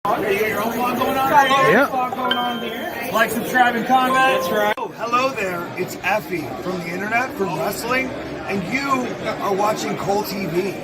Okay, you got your own vlog going on right here? Yep. Vlog going on here. Like, subscribe, and comment. That's right. Oh, hello there, it's Effie from the internet, from wrestling, and you are watching Cole TV.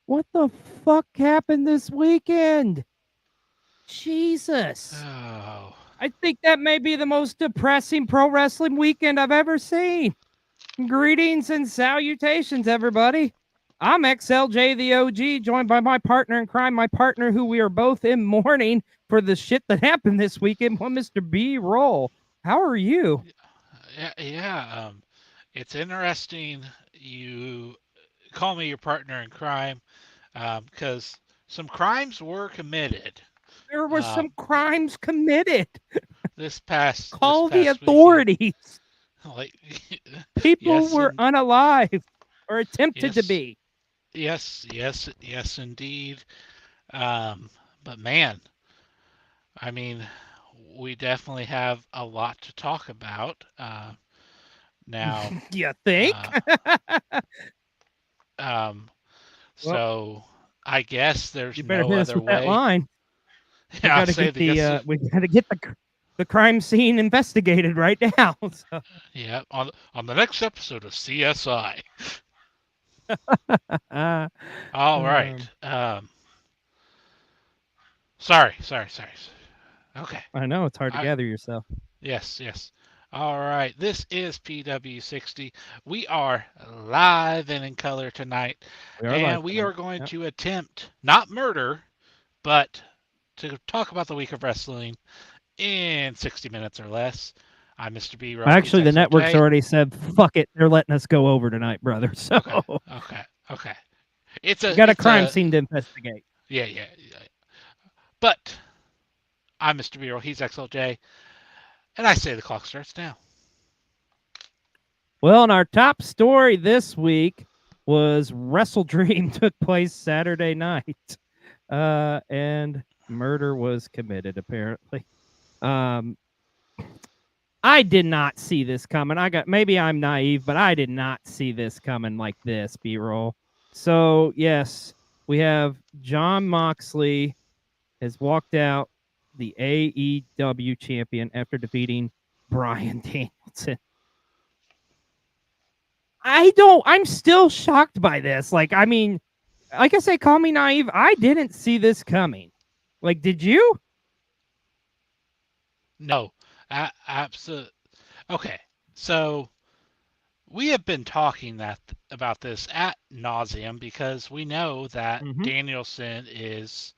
What the fuck happened this weekend? Jesus. Oh, I think that may be the most depressing pro wrestling weekend I've ever seen. Greetings and salutations, everybody. I'm Xlj the Og, joined by my partner in crime, my partner who we are both in mourning for the shit that happened this weekend, one Mr. B. Roll. How are you? yeah. It's interesting you call me your partner in crime, because some crimes were committed There were uh, some crimes committed. this past Call the weekend. authorities. Like, People yes, were unalive or attempted to yes, be. yes, indeed. But man, I mean, we definitely have a lot to talk about. Now, You think? uh, um, Well, so I guess there's you better no hit us other with that way. line. We Yeah, I'll got to say get the guess. we got to get the crime scene investigated right now. So, Yeah, on the next episode of CSI. uh, All right. um, Sorry. Okay. I know it's hard to I gather yourself. yes. All right. This is PW60. We are live and in color tonight, We are live and we tonight. are going Yep. to attempt not murder, but to talk about the week of wrestling in 60 minutes or less. I'm Mr. B. Rowe. He's Actually, the network's XLJ. already said, "Fuck it, they're letting us go over tonight, brother." So Okay. It's we a got a it's crime a scene to investigate. yeah. But I'm Mr. B. Rowe. He's XLJ, and I say the clock starts now. Well, and our top story this week was Wrestle Dream took place Saturday night, and murder was committed. Apparently, I did not see this coming. Maybe I'm naive, but I did not see this coming like this. B-roll. So yes, we have Jon Moxley has walked out the AEW champion after defeating Bryan Danielson. I'm still shocked by this. Like I say, call me naive. I didn't see this coming. Like, did you? No, absolutely. Okay, so we have been talking about this at nauseum because we know that Danielson is,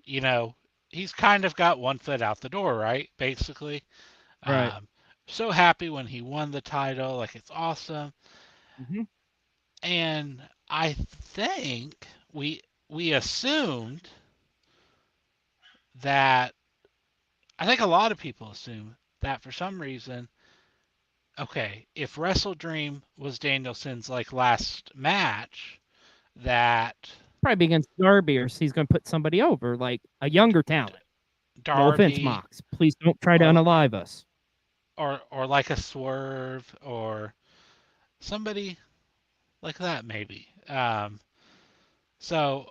he's kind of got one foot out the door, right? Basically. Right. So happy when he won the title, like it's awesome. And I think we assumed that I think a lot of people assume that for some reason, okay, if Wrestle Dream was Danielson's like last match, that Probably against Darby, or he's going to put somebody over, like a younger talent. Darby, no offense, Mox. Please don't try to unalive us. Or like a Swerve or somebody like that, maybe. So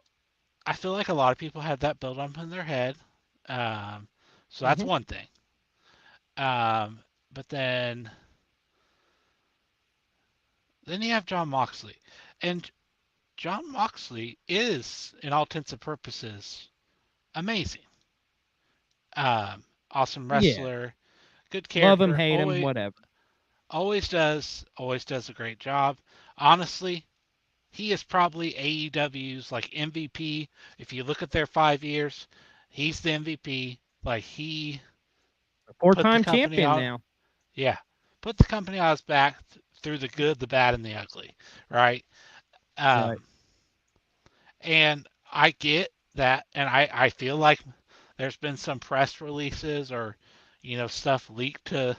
I feel like a lot of people had that build up in their head. So that's one thing. But then you have Jon Moxley. And Jon Moxley is, in all intents and purposes, amazing. Awesome wrestler, good character. Love him, hate him, whatever. Always does a great job. Honestly, he is probably AEW's like MVP. If you look at their 5 years, he's the MVP. Like he put the 4-time company champion on, now. yeah, put the company on his back through the good, the bad, and the ugly, right? Um, Right. and I get that, and I feel like there's been some press releases or, stuff leaked to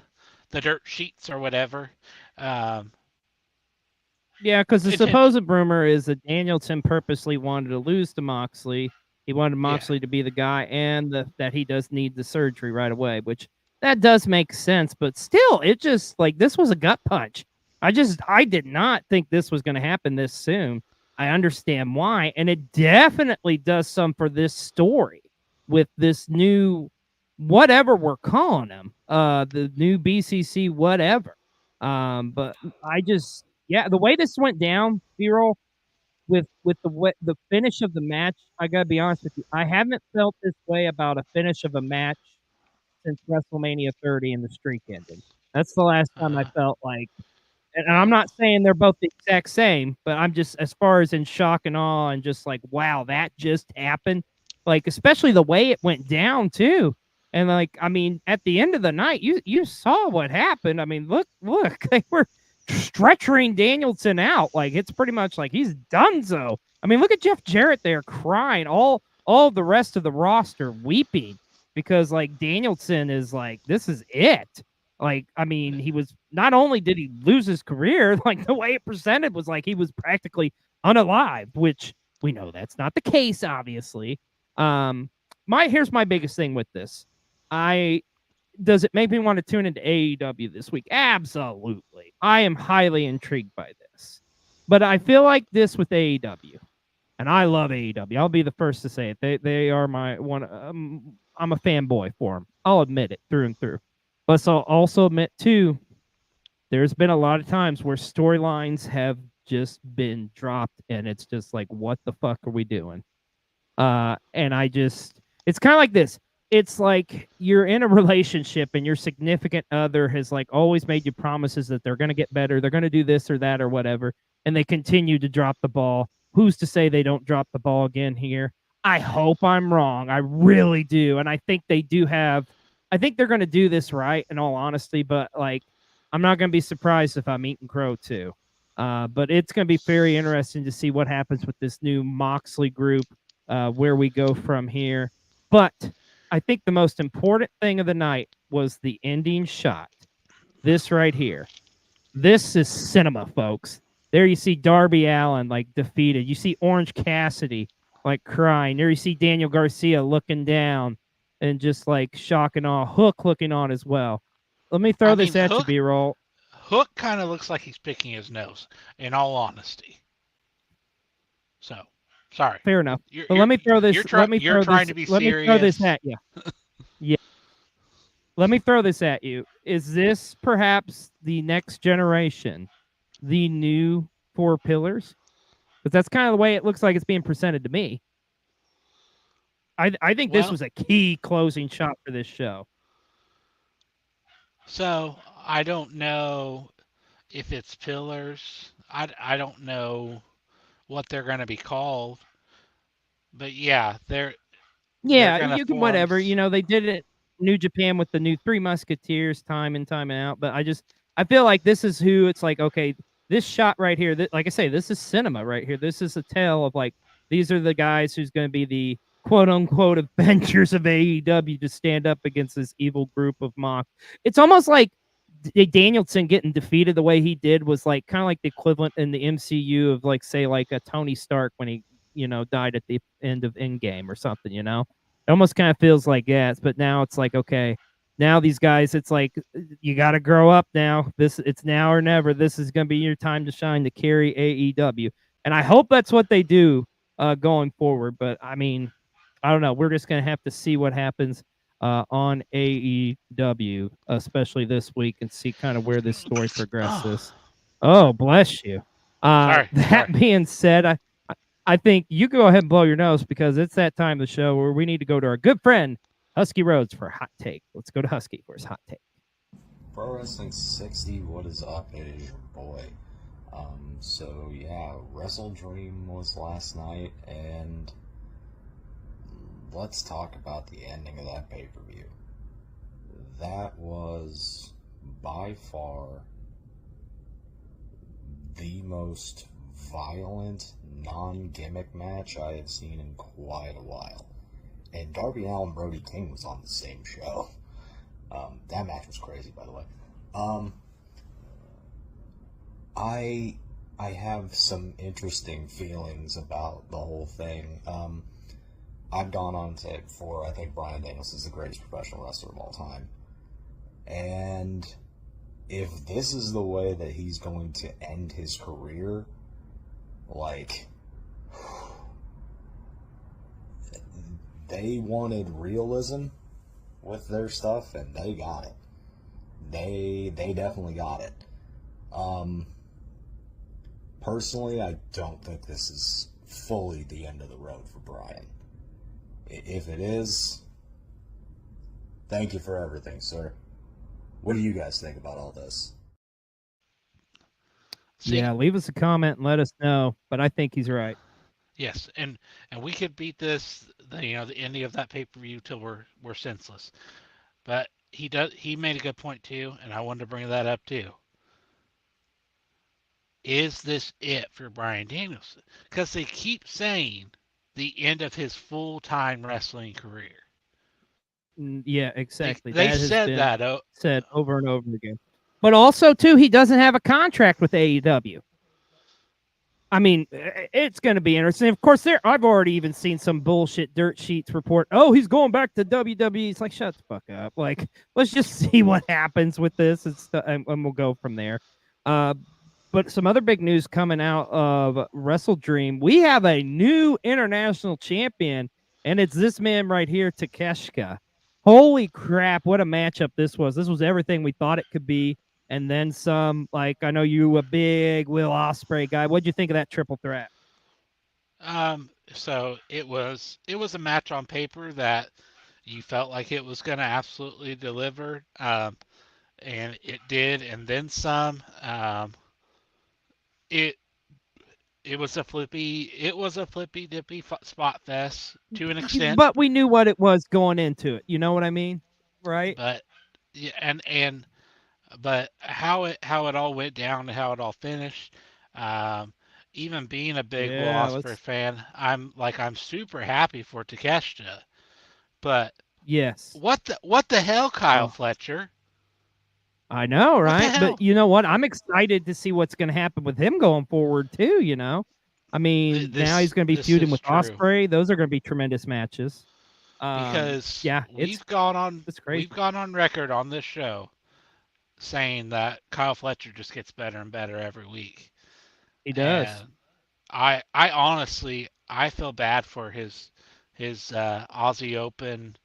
the dirt sheets or whatever. Um, Yeah, because the intent, supposed rumor is that Danielson purposely wanted to lose to Moxley. He wanted yeah, Moxley to be the guy, and that he does need the surgery right away, which that does make sense. But still, it just like this was a gut punch. I did not think this was going to happen this soon. I understand why, and it definitely does some for this story with this new whatever we're calling him, the new BCC whatever. But I just yeah, the way this went down, B-roll, with the finish of the match, I gotta be honest with you, I haven't felt this way about a finish of a match since WrestleMania 30 and the streak ended. That's the last time I uh, felt like, and I'm not saying they're both the exact same, but I'm just as far as in shock and awe and just like, wow, that just happened. Like, especially the way it went down too. And like, I mean, at the end of the night, you saw what happened. I mean, look, they were stretching Danielson out. Like it's pretty much like he's done so. I mean, look at Jeff Jarrett there crying. All the rest of the roster weeping because like Danielson is like, this is it. Like, I mean, he was not only did he lose his career, like the way it presented was like he was practically unalive, which we know that's not the case, obviously. Here's my biggest thing with this. Does it make me want to tune into AEW this week? Absolutely. I am highly intrigued by this. But I feel like this with AEW, and I love AEW. I'll be the first to say it. They are my one. I'm a fanboy for them. I'll admit it through and through. But I'll also admit too, there's been a lot of times where storylines have just been dropped, and it's just like, what the fuck are we doing? And it's kind of like this. It's like you're in a relationship and your significant other has like always made you promises that they're going to get better, they're going to do this or that or whatever, and they continue to drop the ball. Who's to say they don't drop the ball again here? I hope I'm wrong. I really do. And I think they do I think they're going to do this right, in all honesty, but like, I'm not going to be surprised if I'm eating crow too. But it's going to be very interesting to see what happens with this new Moxley group, where we go from here. But I think the most important thing of the night was the ending shot. This right here. This is cinema, folks. There you see Darby Allin like defeated. You see Orange Cassidy like crying. There you see Daniel Garcia looking down and just like shock and awe. Hook looking on as well. Let me throw this at you, B-roll. Hook kind of looks like he's picking his nose, in all honesty. So, sorry. Fair enough. But let me throw this. Let me throw this at you. Yeah. Let me throw this at you. Is this perhaps the next generation, the new Four Pillars? Because that's kind of the way it looks like it's being presented to me. I think this was a key closing shot for this show. So I don't know if it's pillars. I don't know what they're going to be called. But yeah, they're you can whatever. You know, they did it New Japan with the new Three Musketeers time and time out. But I feel like this is who it's like, okay, this shot right here, like I say, this is cinema right here. This is a tale of like, these are the guys who's going to be the quote unquote Avengers of AEW to stand up against this evil group of mock. It's almost like Danielson getting defeated the way he did was like kind of like the equivalent in the MCU of like, say, like a Tony Stark when he, died at the end of Endgame or something, It almost kind of feels like, yes, but now it's like, okay, now these guys, it's like, you got to grow up now. It's now or never. This is going to be your time to shine to carry AEW. And I hope that's what they do going forward. But I mean, I don't know. We're just going to have to see what happens on AEW, especially this week, and see kind of where this story progresses. Oh, bless you. Sorry. Being said, I think you go ahead and blow your nose because it's that time of the show where we need to go to our good friend, Husky Rhodes, for a hot take. Let's go to Husky for his hot take. Pro Wrestling 60, what is up? It is your boy, So yeah, Wrestle Dream was last night, and let's talk about the ending of that pay-per-view. That was by far the most violent, non-gimmick match I have seen in quite a while. And Darby Allin Brody King was on the same show. That match was crazy, by the way. I have some interesting feelings about the whole thing. I've gone on to say before, I think Bryan Danielson is the greatest professional wrestler of all time. And if this is the way that he's going to end his career, like, they wanted realism with their stuff, and they got it. They definitely got it. Personally, I don't think this is fully the end of the road for Bryan. If it is, thank you for everything, sir. What do you guys think about all this? Yeah, leave us a comment and let us know, but I think he's right. Yes, and we could beat this, the ending of that pay-per-view till we're senseless. But he made a good point too, and I wanted to bring that up too. Is this it for Bryan Danielson? Because they keep saying the end of his full-time wrestling career. Yeah, exactly. They said that said over and over again. But also, too, he doesn't have a contract with AEW. I mean, it's going to be interesting. Of course, I've already even seen some bullshit dirt sheets report, oh, he's going back to WWE. It's like, shut the fuck up. Like, let's just see what happens with this, and we'll go from there. But some other big news coming out of Wrestle Dream. We have a new international champion, and it's this man right here, Takeshita. Holy crap, what a matchup this was. This was everything we thought it could be, and then some. Like, I know you a big Will Ospreay guy. What'd you think of that triple threat? So it was a match on paper that you felt like it was going to absolutely deliver, and it did, and then some. It was a flippy dippy spot fest to an extent. But we knew what it was going into it. You know what I mean, right? But yeah, but how it all went down and how it all finished. Even being a big Will Ospreay fan, I'm super happy for Takeshita. But yes, what the hell, Kyle Fletcher? I know, right? But you know what? I'm excited to see what's going to happen with him going forward too. You know, I mean, now he's going to be feuding with Ospreay. Those are going to be tremendous matches. Because we've gone on record on this show saying that Kyle Fletcher just gets better and better every week. He does. And I honestly feel bad for his Aussie Open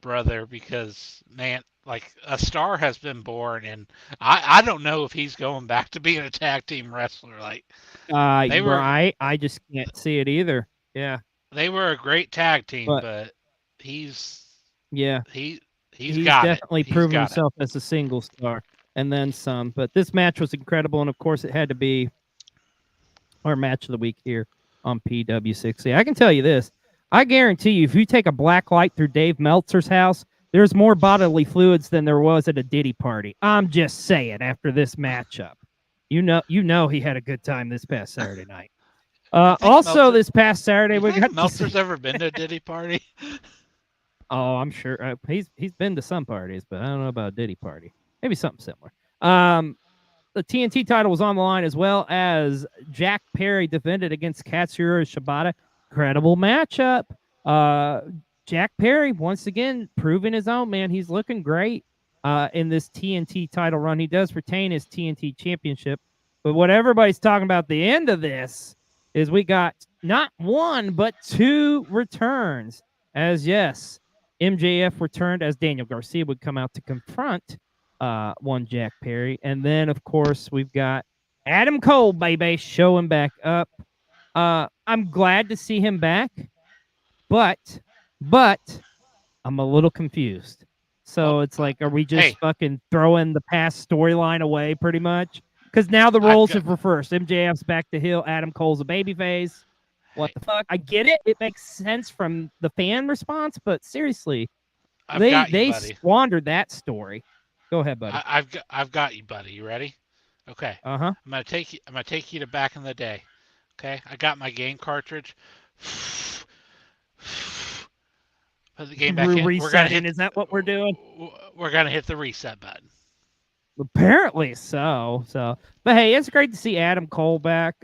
brother, because man, like, a star has been born, and I don't know if he's going back to being a tag team wrestler. Like, I just can't see it either. Yeah, they were a great tag team, but he's definitely proven himself as a single star, and then some. But this match was incredible, and of course, it had to be our match of the week here on PW60. I can tell you this: I guarantee you, if you take a black light through Dave Meltzer's house, there's more bodily fluids than there was at a Diddy party. I'm just saying. After this matchup, you know, he had a good time this past Saturday night. This past Saturday, we got Meltzer's ever been to a Diddy party? Oh, I'm sure he's been to some parties, but I don't know about a Diddy party. Maybe something similar. The TNT title was on the line, as well as Jack Perry defended against Katsuyori Shibata. Incredible matchup. Jack Perry, once again, proving his own, man. He's looking great in this TNT title run. He does retain his TNT championship. But what everybody's talking about at the end of this is we got not one, but two returns. As, yes, MJF returned, as Daniel Garcia would come out to confront one Jack Perry. And then, of course, we've got Adam Cole, baby, showing back up. I'm glad to see him back, but I'm a little confused. So it's like, are we just fucking throwing the past storyline away pretty much? Because now the roles have reversed. MJF's back to heel. Adam Cole's a babyface. What the fuck? I get it. It makes sense from the fan response, but seriously, they squandered that story. Go ahead, buddy. I've got you, buddy. You ready? Okay. Uh-huh. I'm gonna take you to back in the day. Okay. I got my game cartridge. Put the game back in. Is that what we're doing? We're gonna hit the reset button. Apparently so. But hey, it's great to see Adam Cole back.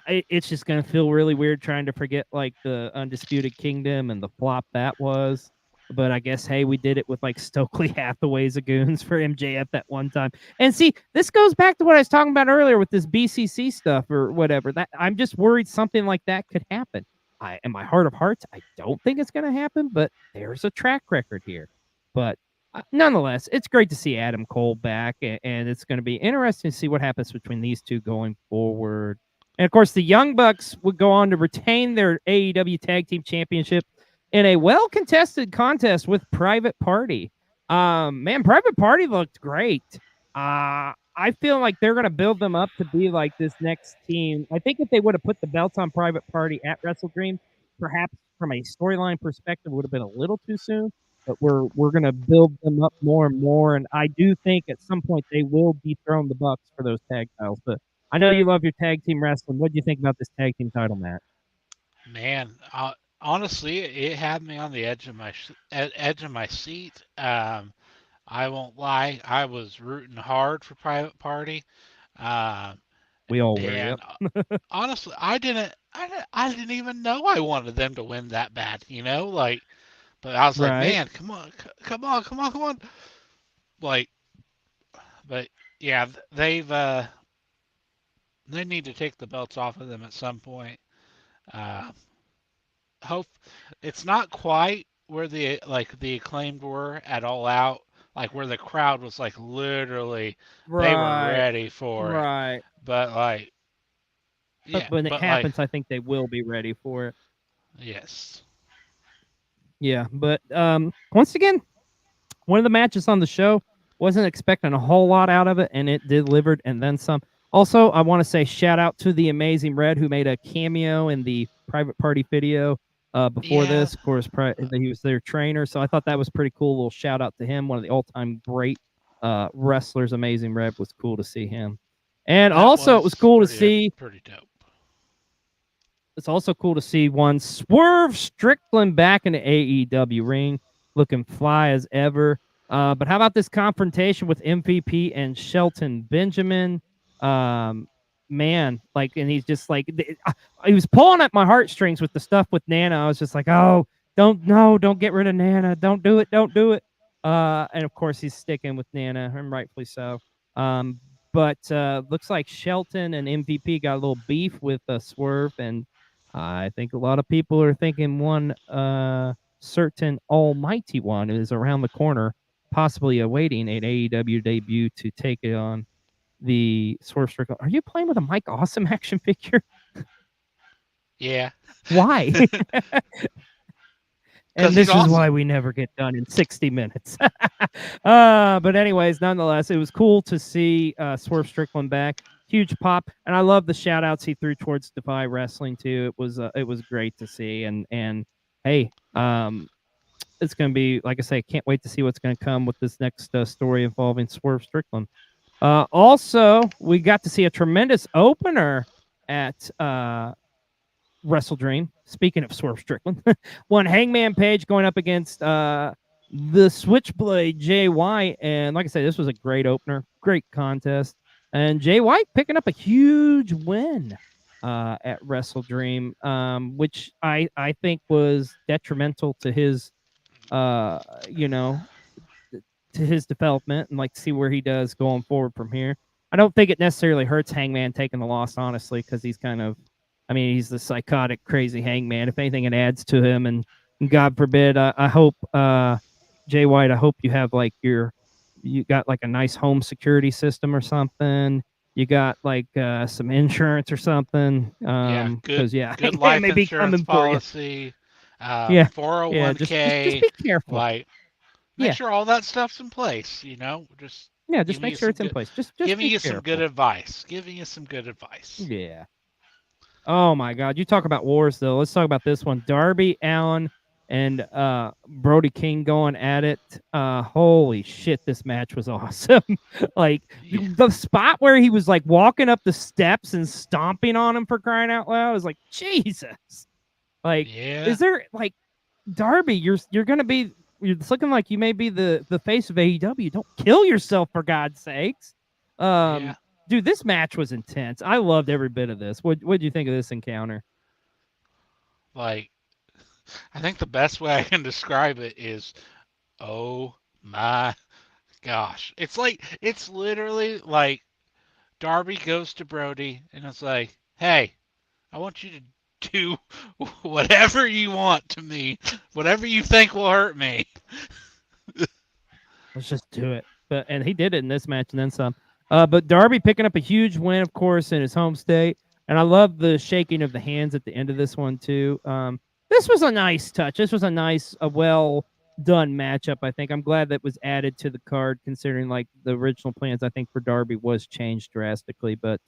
It's just gonna feel really weird trying to forget like the Undisputed Kingdom and the flop that was. But I guess, hey, we did it with like Stokely Hathaway's goons for MJF that one time. And see, this goes back to what I was talking about earlier with this BCC stuff or whatever. That I'm just worried something like that could happen. In my heart of hearts, I don't think it's going to happen, but there's a track record here. But nonetheless, it's great to see Adam Cole back, and it's going to be interesting to see what happens between these two going forward. And of course, the Young Bucks would go on to retain their AEW Tag Team Championship in a well-contested contest with Private Party. Man, Private Party looked great. I feel like they're going to build them up to be like this next team. I think if they would have put the belts on Private Party at Wrestle Dream, perhaps from a storyline perspective, would have been a little too soon. But we're going to build them up more and more, and I do think at some point they will dethrone the Bucks for those tag titles. But I know you love your tag team wrestling. What do you think about this tag team title match? Man, honestly, it had me on the edge of my seat. I won't lie, I was rooting hard for Private Party. We all were. Yep. Honestly, I didn't even know I wanted them to win that bad. Like, but I was like, man, come on. Like, but yeah, they need to take the belts off of them at some point. Hope it's not quite where the Acclaimed were at All Out, like where the crowd was like literally they were ready for it. But like, yeah, but when it happens, I think they will be ready for it. Yes. Yeah, but once again, one of the matches on the show, wasn't expecting a whole lot out of it, and it delivered and then some. Also, I want to say shout out to the Amazing Red who made a cameo in the Private Party video before this. Of course, he was their trainer, so I thought that was pretty cool. A little shout out to him, one of the all-time great wrestlers. Amazing Red was cool to see him, and also it was cool to see. Pretty dope. It's also cool to see one Swerve Strickland back in the AEW ring, looking fly as ever. But how about this confrontation with MVP and Shelton Benjamin? Man, like, and he's just like, he was pulling at my heartstrings with the stuff with Nana. I was just like, oh, don't get rid of Nana. Don't do it. And of course he's sticking with Nana, and rightfully so. But looks like Shelton and MVP got a little beef with Swerve, and I think a lot of people are thinking one certain almighty one is around the corner, possibly awaiting an AEW debut to take it on the Swerve Strickland. Are you playing with a Mike Awesome action figure? Yeah. Why? And this is why we never get done in 60 minutes. But anyways, nonetheless, it was cool to see Swerve Strickland back. Huge pop, and I love the shout outs he threw towards Defy Wrestling too. It was great to see, and hey, it's going to be, like I say, can't wait to see what's going to come with this next story involving Swerve Strickland. Also, we got to see a tremendous opener at Wrestle Dream. Speaking of Swerve Strickland, one Hangman Page going up against the Switchblade Jay White, and like I said, this was a great opener, great contest. And Jay White picking up a huge win at Wrestle Dream, which I think was detrimental to his, to his development, and like to see where he does going forward from here. I don't think it necessarily hurts Hangman taking the loss, honestly, because he's he's the psychotic, crazy Hangman. If anything, it adds to him. And God forbid, I hope, Jay White, I hope you have like you got like a nice home security system or something. You got like some insurance or something. Good life insurance policy. 401k. Just be careful. Like, make sure all that stuff's in place. Yeah, just make sure it's in place. Just giving be you some good careful. advice. Giving you some good advice. Yeah. Oh my God! You talk about wars though. Let's talk about this one. Darby Allin and Brody King going at it. Holy shit! This match was awesome. Like Yeah. the spot where he was like walking up the steps and stomping on him, for crying out loud, is like Jesus. Like, Yeah. is there like Darby? You're gonna be. It's looking like you may be the face of AEW. Don't kill yourself, for God's sakes. Yeah. Dude, this match was intense. I loved every bit of this. What'd you think of this encounter? Like, I think the best way I can describe it is, oh my gosh. It's literally like Darby goes to Brody and it's like, hey, I want you to do whatever you want to me, whatever you think will hurt me. Let's just do it. And he did it in this match and then some. But Darby picking up a huge win, of course, in his home state. And I love the shaking of the hands at the end of this one too. This was a nice touch. This was a well done matchup. I think I'm glad that was added to the card, considering like the original plans. I think for Darby was changed drastically, but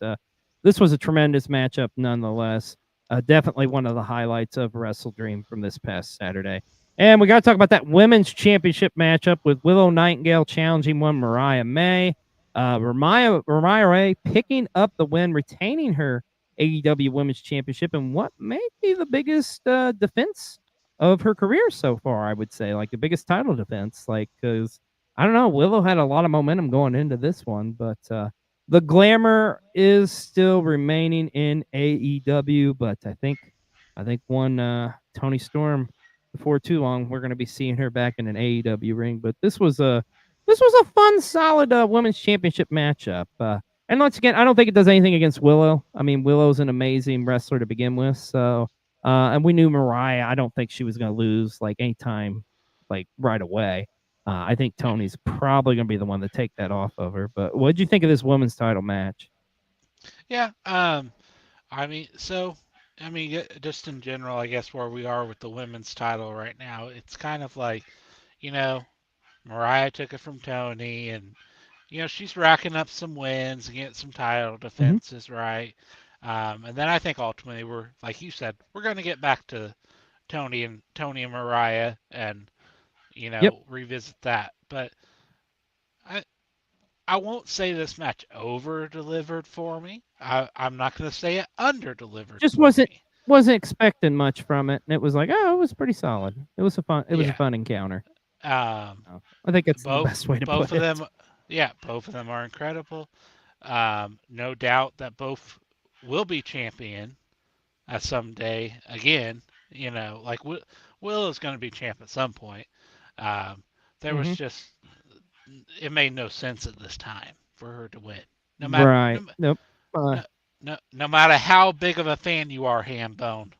this was a tremendous matchup nonetheless. Definitely one of the highlights of Wrestle Dream from this past Saturday. And we got to talk about that women's championship matchup with Willow Nightingale challenging one Mariah May. Mariah May picking up the win, retaining her AEW Women's Championship and what may be the biggest defense of her career so far, I would say. Like the biggest title defense. Like, because, I don't know, Willow had a lot of momentum going into this one, but the glamour is still remaining in AEW, but I think one Tony Storm before too long, we're going to be seeing her back in an AEW ring. But this was a fun, solid women's championship matchup. And once again, I don't think it does anything against Willow. I mean, Willow's an amazing wrestler to begin with. So, and we knew Mariah. I don't think she was going to lose like anytime, like right away. I think Tony's probably going to be the one to take that off of her. But what did you think of this women's title match? Yeah. Just in general, I guess where we are with the women's title right now, it's kind of like, Mariah took it from Tony, and she's racking up some wins and getting some title defenses, right? And then I think ultimately we're, like you said, we're going to get back to Tony and Mariah, and revisit that. But I won't say this match over delivered for me. I'm not going to say it under delivered. Just wasn't expecting much from it, and it was like, oh, it was pretty solid. It was a fun encounter. I think it's the best way to put it. Both of them, both of them are incredible. No doubt that both will be champion at some day again. Like Will is going to be champ at some point. There was just, it made no sense at this time for her to win. No matter, no matter how big of a fan you are, Hambone.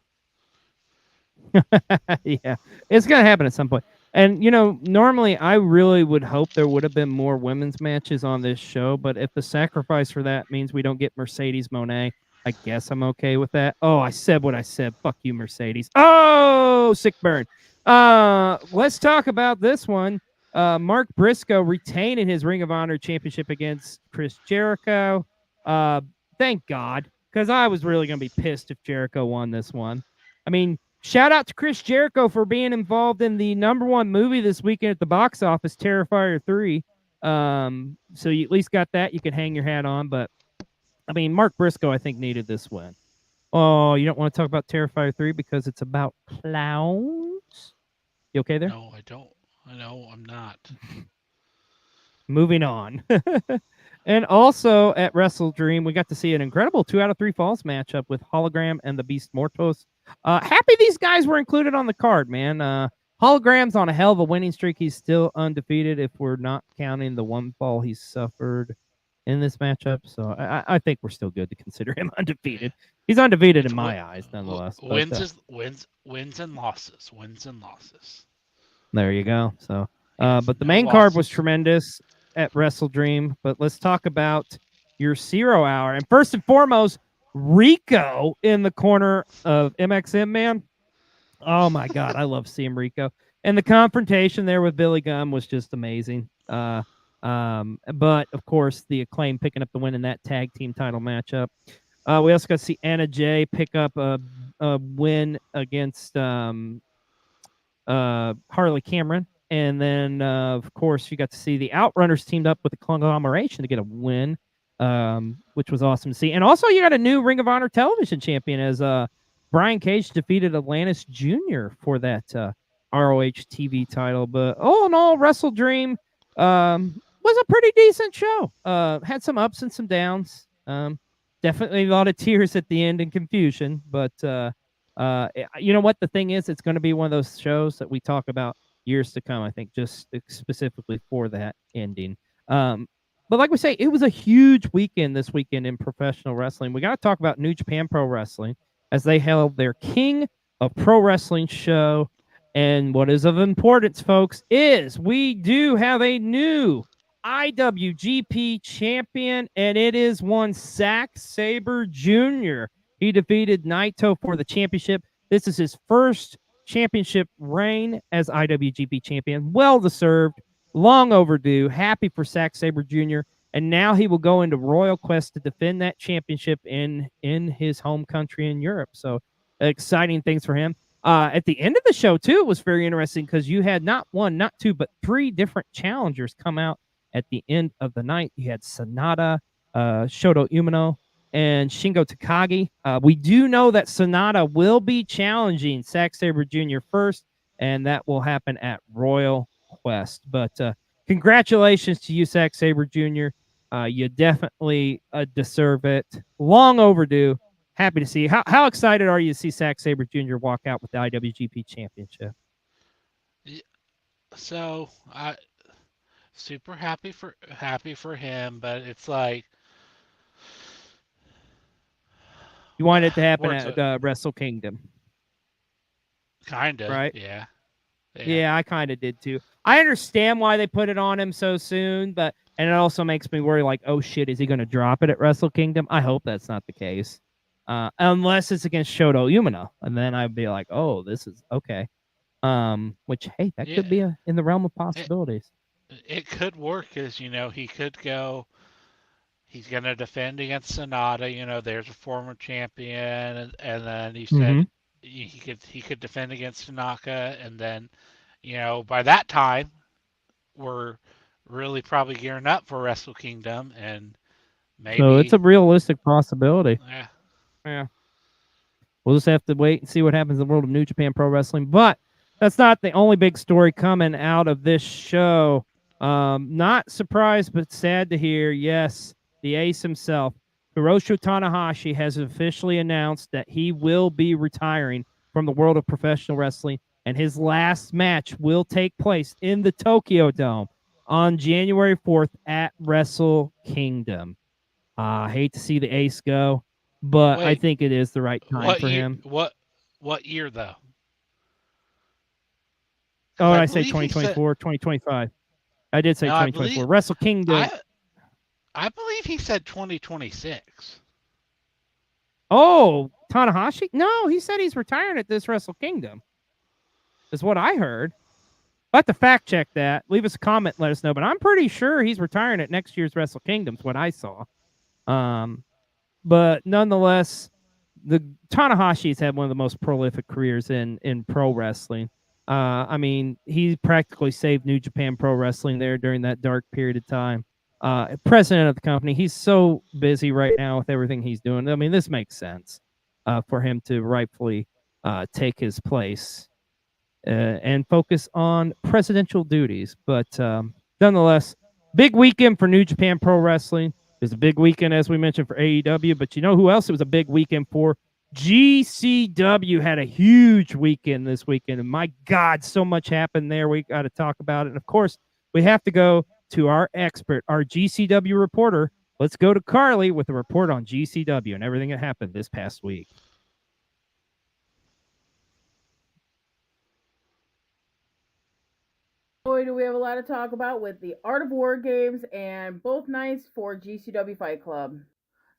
Yeah, it's gonna happen at some point. And normally I really would hope there would have been more women's matches on this show, but if the sacrifice for that means we don't get Mercedes Moné, I guess I'm okay with that. Oh, I said what I said. Fuck you, Mercedes. Oh, sick burn. Let's talk about this one. Mark Briscoe retaining his Ring of Honor championship against Chris Jericho. Thank God, because I was really going to be pissed if Jericho won this one. I mean, shout out to Chris Jericho for being involved in the #1 movie this weekend at the box office, Terrifier 3. So you at least got that you can hang your hat on. But, I mean, Mark Briscoe, I think, needed this win. Oh, you don't want to talk about Terrifier 3 because it's about clowns? You okay there? No, I don't. No, I'm not. Moving on. And also at Wrestle Dream, we got to see an incredible 2 out of 3 falls matchup with Hologram and the Beast Mortos. Happy these guys were included on the card, man. Hologram's on a hell of a winning streak. He's still undefeated if we're not counting the one fall he suffered in this matchup. So I think we're still good to consider him undefeated. He's undefeated in my eyes, nonetheless. Wins and losses. Wins and losses. There you go. So, but the main card was tremendous at Wrestle Dream. But let's talk about your 0 hour. And first and foremost, Rico in the corner of MXM, man. Oh my God, I love seeing Rico. And the confrontation there with Billy Gunn was just amazing. But of course, the Acclaim picking up the win in that tag team title matchup. We also got to see Anna Jay pick up a win against Harley Cameron. And then, of course, you got to see the Outrunners teamed up with the Conglomeration to get a win, which was awesome to see. And also, you got a new Ring of Honor television champion as Brian Cage defeated Atlantis Jr. for that ROH TV title. But all in all, Wrestle Dream was a pretty decent show. Had some ups and some downs. Definitely a lot of tears at the end and confusion, but you know what the thing is, it's going to be one of those shows that we talk about years to come, I think, just specifically for that ending. But like we say, it was a huge weekend this weekend in professional wrestling. We got to talk about New Japan Pro Wrestling as they held their King of Pro Wrestling show. And what is of importance, folks, is we do have a new IWGP champion, and it is one Zack Sabre Jr. He defeated Naito for the championship. This is his first championship reign as IWGP champion. Well deserved, long overdue. Happy for Zack Sabre Jr. And now he will go into Royal Quest to defend that championship in his home country in Europe. So exciting things for him. At the end of the show, too, it was very interesting because you had not one, not two, but three different challengers come out at the end of the night. You had Sonata, Shoto Umino, and Shingo Takagi. We do know that Sonata will be challenging Zack Sabre Jr. first, and that will happen at Royal Quest. But congratulations to you, Zack Sabre Jr. You definitely deserve it. Long overdue. Happy to see you. How excited are you to see Zack Sabre Jr. walk out with the IWGP Championship? So I super happy for him, but it's like you wanted it to happen at Wrestle Kingdom. Kind of, right? Yeah, I kind of did too. I understand why they put it on him so soon, but and it also makes me worry. Like, oh shit, is he going to drop it at Wrestle Kingdom? I hope that's not the case. Unless it's against Shoto Umino, and then I'd be like, "Oh, this is okay." Which hey, that could be in the realm of possibilities. It could work, as he could go. He's going to defend against Sonata. There's a former champion, and then he said he could defend against Tanaka, and then by that time we're really probably gearing up for Wrestle Kingdom, and maybe so it's a realistic possibility. Yeah. We'll just have to wait and see what happens in the world of New Japan Pro Wrestling. But that's not the only big story coming out of this show. Not surprised, but sad to hear. Yes, the ace himself, Hiroshi Tanahashi, has officially announced that he will be retiring from the world of professional wrestling, and his last match will take place in the Tokyo Dome on January 4th at Wrestle Kingdom. I hate to see the ace go, but I think it is the right time for him. What year, though? Oh, I say 2024, 2025. I did say 2024. Wrestle Kingdom. I believe he said 2026. Oh, Tanahashi? No, he said he's retiring at this Wrestle Kingdom. Is what I heard. I'll have to fact check that. Leave us a comment, let us know. But I'm pretty sure he's retiring at next year's Wrestle Kingdom, is what I saw. But nonetheless, the Tanahashi's had one of the most prolific careers in pro wrestling. I mean, he practically saved New Japan Pro Wrestling there during that dark period of time. President of the company, he's so busy right now with everything he's doing. I mean, this makes sense for him to rightfully take his place and focus on presidential duties. But nonetheless, big weekend for New Japan Pro Wrestling. It was a big weekend, as we mentioned, for AEW. But you know who else it was a big weekend for? GCW had a huge weekend this weekend. And my God, so much happened there. We got to talk about it. And, of course, we have to go to our expert, our GCW reporter. Let's go to Carly with a report on GCW and everything that happened this past week. Boy, do we have a lot to talk about with the Art of War games and both nights for GCW Fight Club.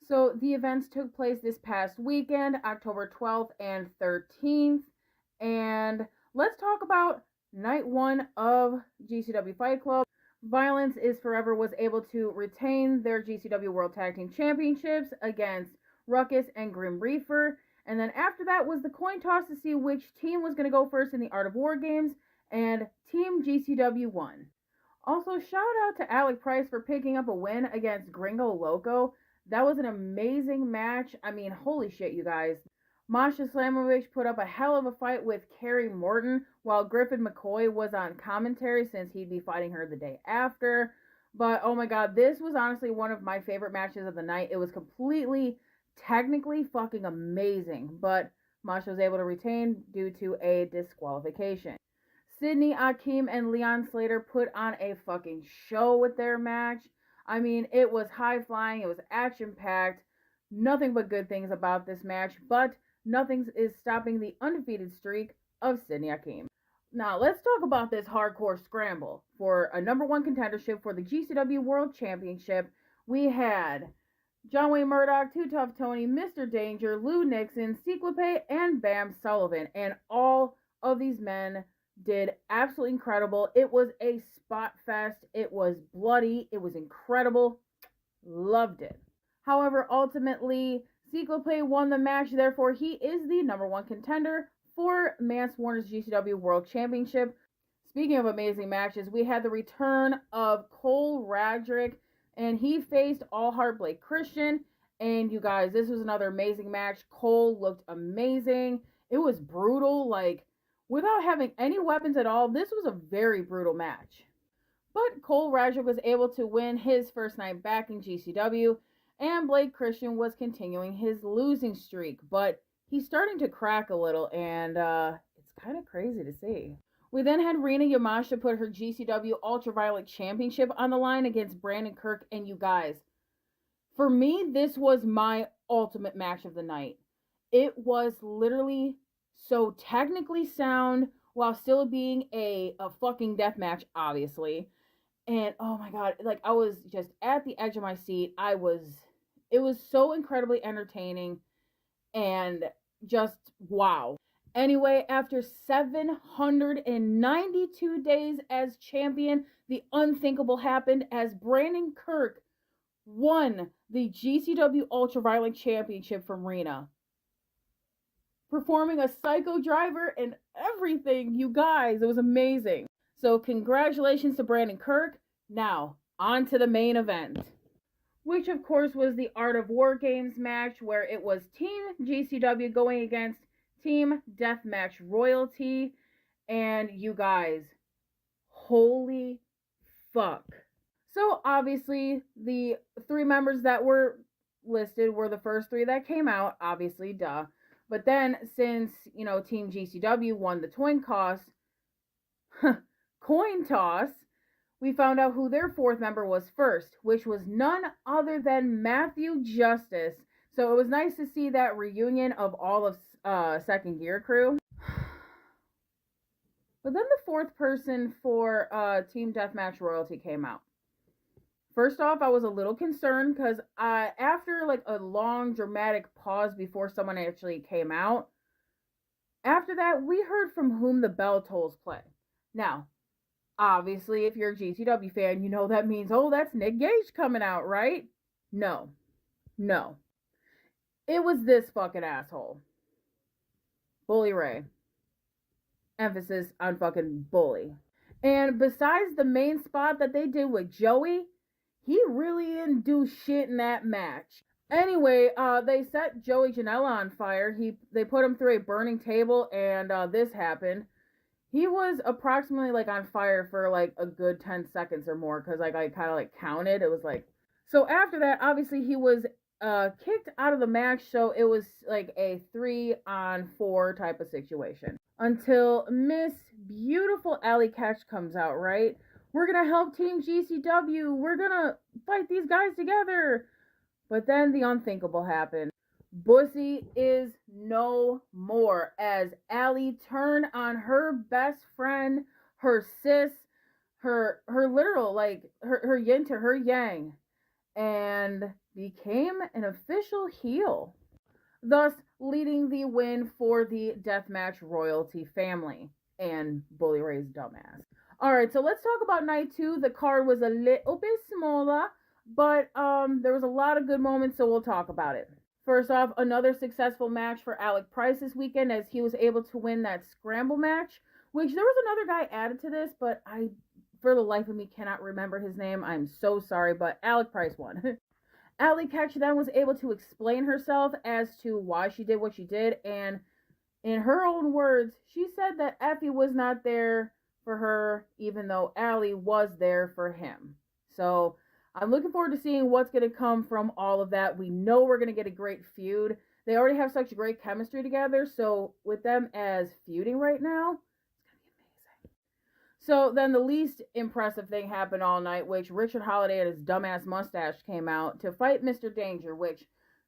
So the events took place this past weekend, October 12th and 13th. And let's talk about night one of GCW Fight Club. Violence is Forever was able to retain their GCW World Tag Team Championships against Ruckus and Grim Reaper. And then after that was the coin toss to see which team was going to go first in the Art of War Games, and Team GCW won. Also, shout out to Alec Price for picking up a win against Gringo Loco. That was an amazing match. I mean, holy shit, you guys. Masha Slamovich put up a hell of a fight with Carrie Morton, while Griffin McCoy was on commentary since he'd be fighting her the day after. But oh my god, this was honestly one of my favorite matches of the night. It was completely, technically fucking amazing, but Masha was able to retain due to a disqualification. Sydney Akeem and Leon Slater put on a fucking show with their match. I mean, it was high flying, it was action packed, nothing but good things about this match, but nothing is stopping the undefeated streak of Sydney Akeem. Now, let's talk about this hardcore scramble. For a number one contendership for the GCW World Championship, we had John Wayne Murdoch, Too Tough Tony, Mr. Danger, Lou Nixon, Sequape, and Bam Sullivan. And all of these men did absolutely incredible. It was a spot fest. It was bloody. It was incredible. Loved it. However, ultimately, Sequape won the match. Therefore, he is the number one contender for Mance Warner's GCW World Championship. Speaking of amazing matches, we had the return of Cole Radrick, and he faced All Heart Blake Christian. And you guys, this was another amazing match. Cole looked amazing. It was brutal. Like, without having any weapons at all, this was a very brutal match. But Cole Radrick was able to win his first night back in GCW, and Blake Christian was continuing his losing streak, but he's starting to crack a little, and it's kind of crazy to see. We then had Rina Yamashita put her GCW Ultraviolet Championship on the line against Brandon Kirk, and you guys, for me, this was my ultimate match of the night. It was literally so technically sound while still being a fucking death match, obviously. And oh my god, like, I was just at the edge of my seat. It was so incredibly entertaining and just wow. Anyway, after 792 days as champion, the unthinkable happened as Brandon Kirk won the GCW Ultraviolet Championship from Rena, performing a psycho driver and everything, you guys. It was amazing. So congratulations to Brandon Kirk. Now, on to the main event, which of course was the Art of War Games match, where it was Team GCW going against Team Deathmatch Royalty. And you guys, holy fuck. So obviously the three members that were listed were the first three that came out, obviously, duh. But then since, Team GCW won the coin toss, we found out who their fourth member was first, which was none other than Matthew Justice. So it was nice to see that reunion of all of Second Gear crew. But then the fourth person for Team Deathmatch Royalty came out. First off, I was a little concerned because after like a long dramatic pause before someone actually came out, after that, we heard from whom the bell tolls play. Now, obviously, if you're a GCW fan, you know that means, oh, that's Nick Gage coming out, right? No. It was this fucking asshole. Bully Ray. Emphasis on fucking bully. And besides the main spot that they did with Joey, he really didn't do shit in that match. Anyway, they set Joey Janela on fire. They put him through a burning table, and this happened. He was approximately like on fire for like a good 10 seconds or more, because like I kind of like counted. It was like, so after that, obviously he was kicked out of the match, so it was like a 3-on-4 type of situation. Until Miss Beautiful Alley Catch comes out, right? We're gonna help Team GCW. We're gonna fight these guys together. But then the unthinkable happened. Bussy is no more as Allie turned on her best friend, her sis, her literal, like, her yin to her yang, and became an official heel, thus leading the win for the Deathmatch Royalty family and Bully Ray's dumbass. All right, so let's talk about night 2. The card was a little bit smaller, but there was a lot of good moments, so we'll talk about it. First off, another successful match for Alec Price this weekend as he was able to win that scramble match, which there was another guy added to this, but I, for the life of me, cannot remember his name. I'm so sorry, but Alec Price won. Allie Ketch then was able to explain herself as to why she did what she did, and in her own words, she said that Effie was not there for her, even though Allie was there for him. So I'm looking forward to seeing what's going to come from all of that. We know we're going to get a great feud. They already have such great chemistry together, so with them as feuding right now, it's going to be amazing. So then the least impressive thing happened all night, which Richard Holiday and his dumbass mustache came out to fight Mr. Danger, which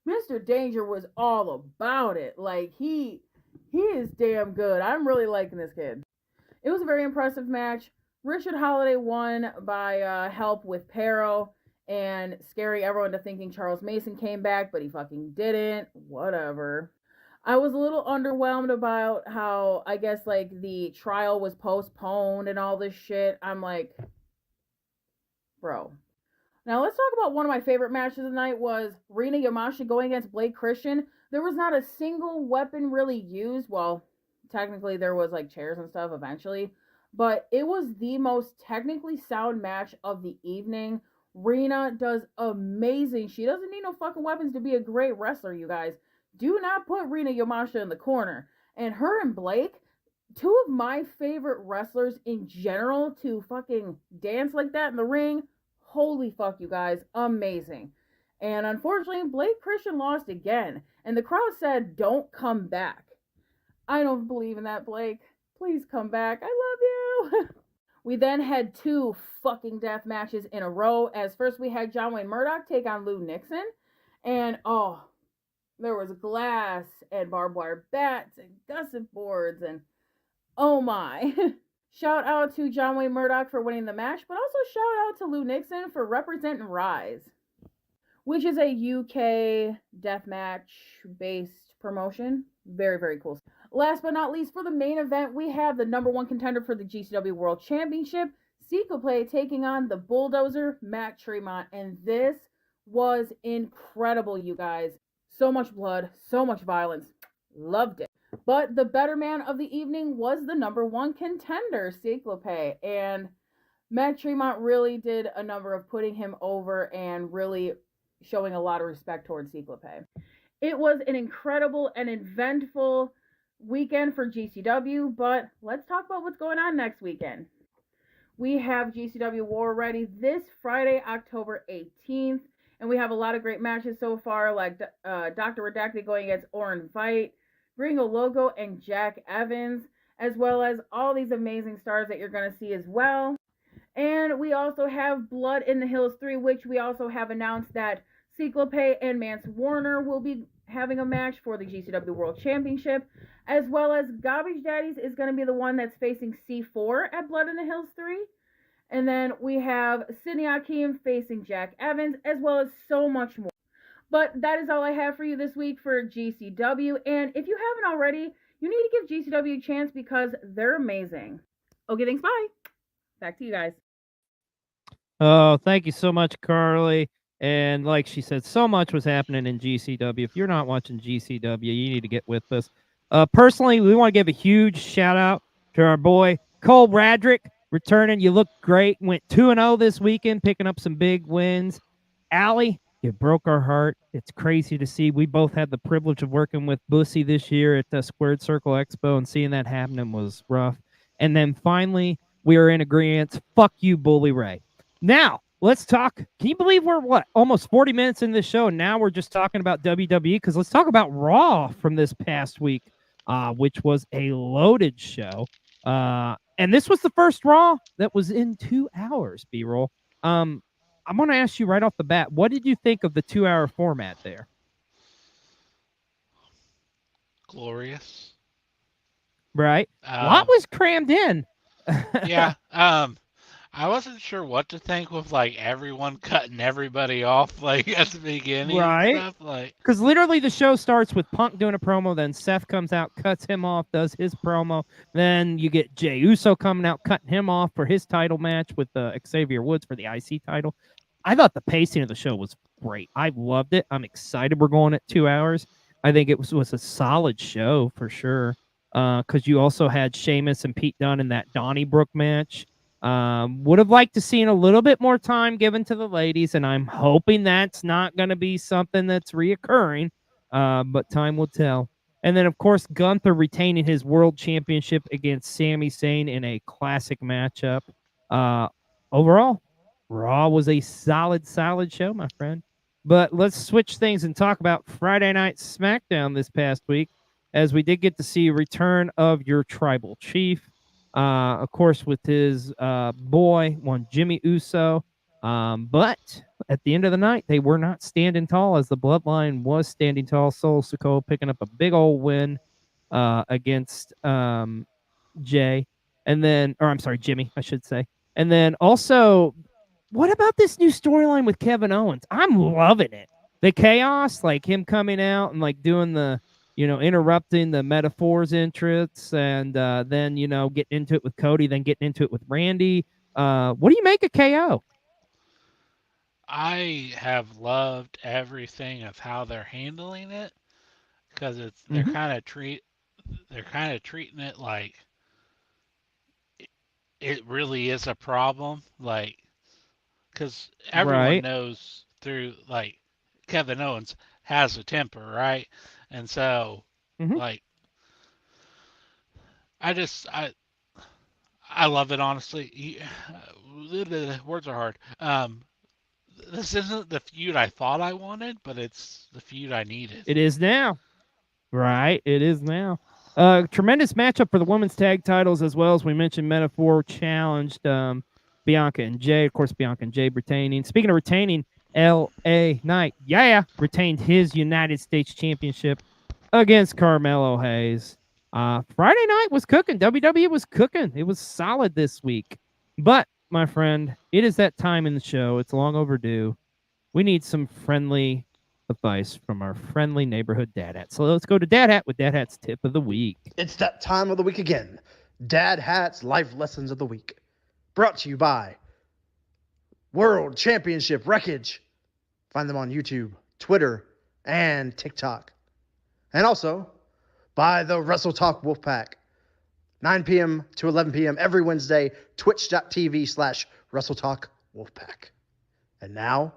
Mr. Danger was all about it. Like, he is damn good. I'm really liking this kid. It was a very impressive match. Richard Holiday won by help with Pero and scaring everyone to thinking Charles Mason came back, but he fucking didn't. Whatever. I was a little underwhelmed about how, I guess, like, the trial was postponed and all this shit. I'm like, bro. Now, let's talk about one of my favorite matches of the night was Rina Yamashita going against Blake Christian. There was not a single weapon really used. Well, technically there was, like, chairs and stuff eventually. But it was the most technically sound match of the evening. Rina does amazing. She doesn't need no fucking weapons to be a great wrestler, you guys. Do not put Rina Yamashita in the corner. And her and Blake, two of my favorite wrestlers in general to fucking dance like that in the ring. Holy fuck, you guys. Amazing. And unfortunately, Blake Christian lost again. And the crowd said, don't come back. I don't believe in that, Blake. Please come back. I love you. We then had 2 fucking death matches in a row. As first we had John Wayne Murdoch take on Lou Nixon. And, oh, there was glass and barbed wire bats and gusset boards and oh my. Shout out to John Wayne Murdoch for winning the match, but also shout out to Lou Nixon for representing Rise, which is a UK deathmatch based promotion. Very, very cool. Last but not least, for the main event, we have the #1 contender for the GCW World Championship, Cyclope, taking on the Bulldozer, Matt Tremont, and this was incredible, you guys. So much blood, so much violence. Loved it. But the better man of the evening was the #1 contender, Cyclope. And Matt Tremont really did a number of putting him over and really showing a lot of respect towards Cyclope. It was an incredible and eventful weekend for GCW, but let's talk about what's going on next weekend. We have GCW War Ready this Friday, October 18th. And we have a lot of great matches so far, like Dr. Redacted going against Orin Veidt, Gringo Logo, and Jack Evans, as well as all these amazing stars that you're going to see as well. And we also have Blood in the Hills 3, which we also have announced that Cyclope and Mance Warner will be having a match for the GCW World Championship, as well as Garbage Daddies is going to be the one that's facing C4 at Blood in the Hills 3. And then we have Sidney Akeem facing Jack Evans, as well as so much more. But that is all I have for you this week for GCW. And if you haven't already, you need to give GCW a chance because they're amazing. Okay, thanks. Bye. Back to you guys. Oh, thank you so much, Carly. And like she said, so much was happening in GCW. If you're not watching GCW, you need to get with us. Personally, we want to give a huge shout out to our boy Cole Radrick returning. You look great. Went 2-0 this weekend, picking up some big wins. Allie, you broke our heart. It's crazy to see. We both had the privilege of working with Bussy this year at the Squared Circle Expo, and seeing that happening was rough. And then finally, we are in agreement. Fuck you, Bully Ray. Now, let's talk. Can you believe we're, almost 40 minutes in this show, and now we're just talking about WWE? Because let's talk about Raw from this past week, which was a loaded show. And this was the first Raw that was in 2 hours, B-roll. I'm going to ask you right off the bat, what did you think of the 2-hour format there? Glorious. Right. A lot was crammed in. Yeah. I wasn't sure what to think with like everyone cutting everybody off like at the beginning and Right? stuff. Like, Because literally the show starts with Punk doing a promo, then Seth comes out, cuts him off, does his promo. Then you get Jey Uso coming out, cutting him off for his title match with Xavier Woods for the IC title. I thought the pacing of the show was great. I loved it. I'm excited we're going at 2 hours. I think it was a solid show for sure. Because you also had Sheamus and Pete Dunne in that Donnybrook match. Would have liked to seen a little bit more time given to the ladies, and I'm hoping that's not going to be something that's reoccurring. But time will tell. And then, of course, Gunther retaining his world championship against Sami Zayn in a classic matchup. Overall, Raw was a solid show, my friend. But let's switch things and talk about Friday Night SmackDown this past week, as we did get to see a return of your tribal chief. Of course, with his boy, one Jimmy Uso. But at the end of the night, they were not standing tall, as the Bloodline was standing tall. Solo Sikoa picking up a big old win against Jay. And then, or I'm sorry, Jimmy, I should say. And then also, what about this new storyline with Kevin Owens? I'm loving it. The chaos, like him coming out and like doing the, interrupting the metaphors entrance, and then, getting into it with Cody, then getting into it with Randy. What do you make of KO? I have loved everything of how they're handling it because they're kind of treating it like it really is a problem, like, because everyone knows through, like, Kevin Owens has a temper, right? And so, like, I love it, honestly. Words are hard. This isn't the feud I thought I wanted, but it's the feud I needed. It is now. Right, it is now. Tremendous matchup for the women's tag titles, as well as we mentioned Metaphor challenged Bianca and Jay. Of course, Bianca and Jay retaining. Speaking of retaining, L.A. Knight, retained his United States Championship against Carmelo Hayes. Friday night was cooking. WWE was cooking. It was solid this week. But, my friend, it is that time in the show. It's long overdue. We need some friendly advice from our friendly neighborhood Dad Hat. So let's go to Dad Hat with Dad Hat's tip of the week. It's that time of the week again. Dad Hat's life lessons of the week. Brought to you by World Championship Wreckage. Find them on YouTube, Twitter, and TikTok. And also by the Wrestle Talk Wolfpack. 9 p.m. to 11 p.m. every Wednesday, twitch.tv/Wrestle Talk Wolfpack. And now,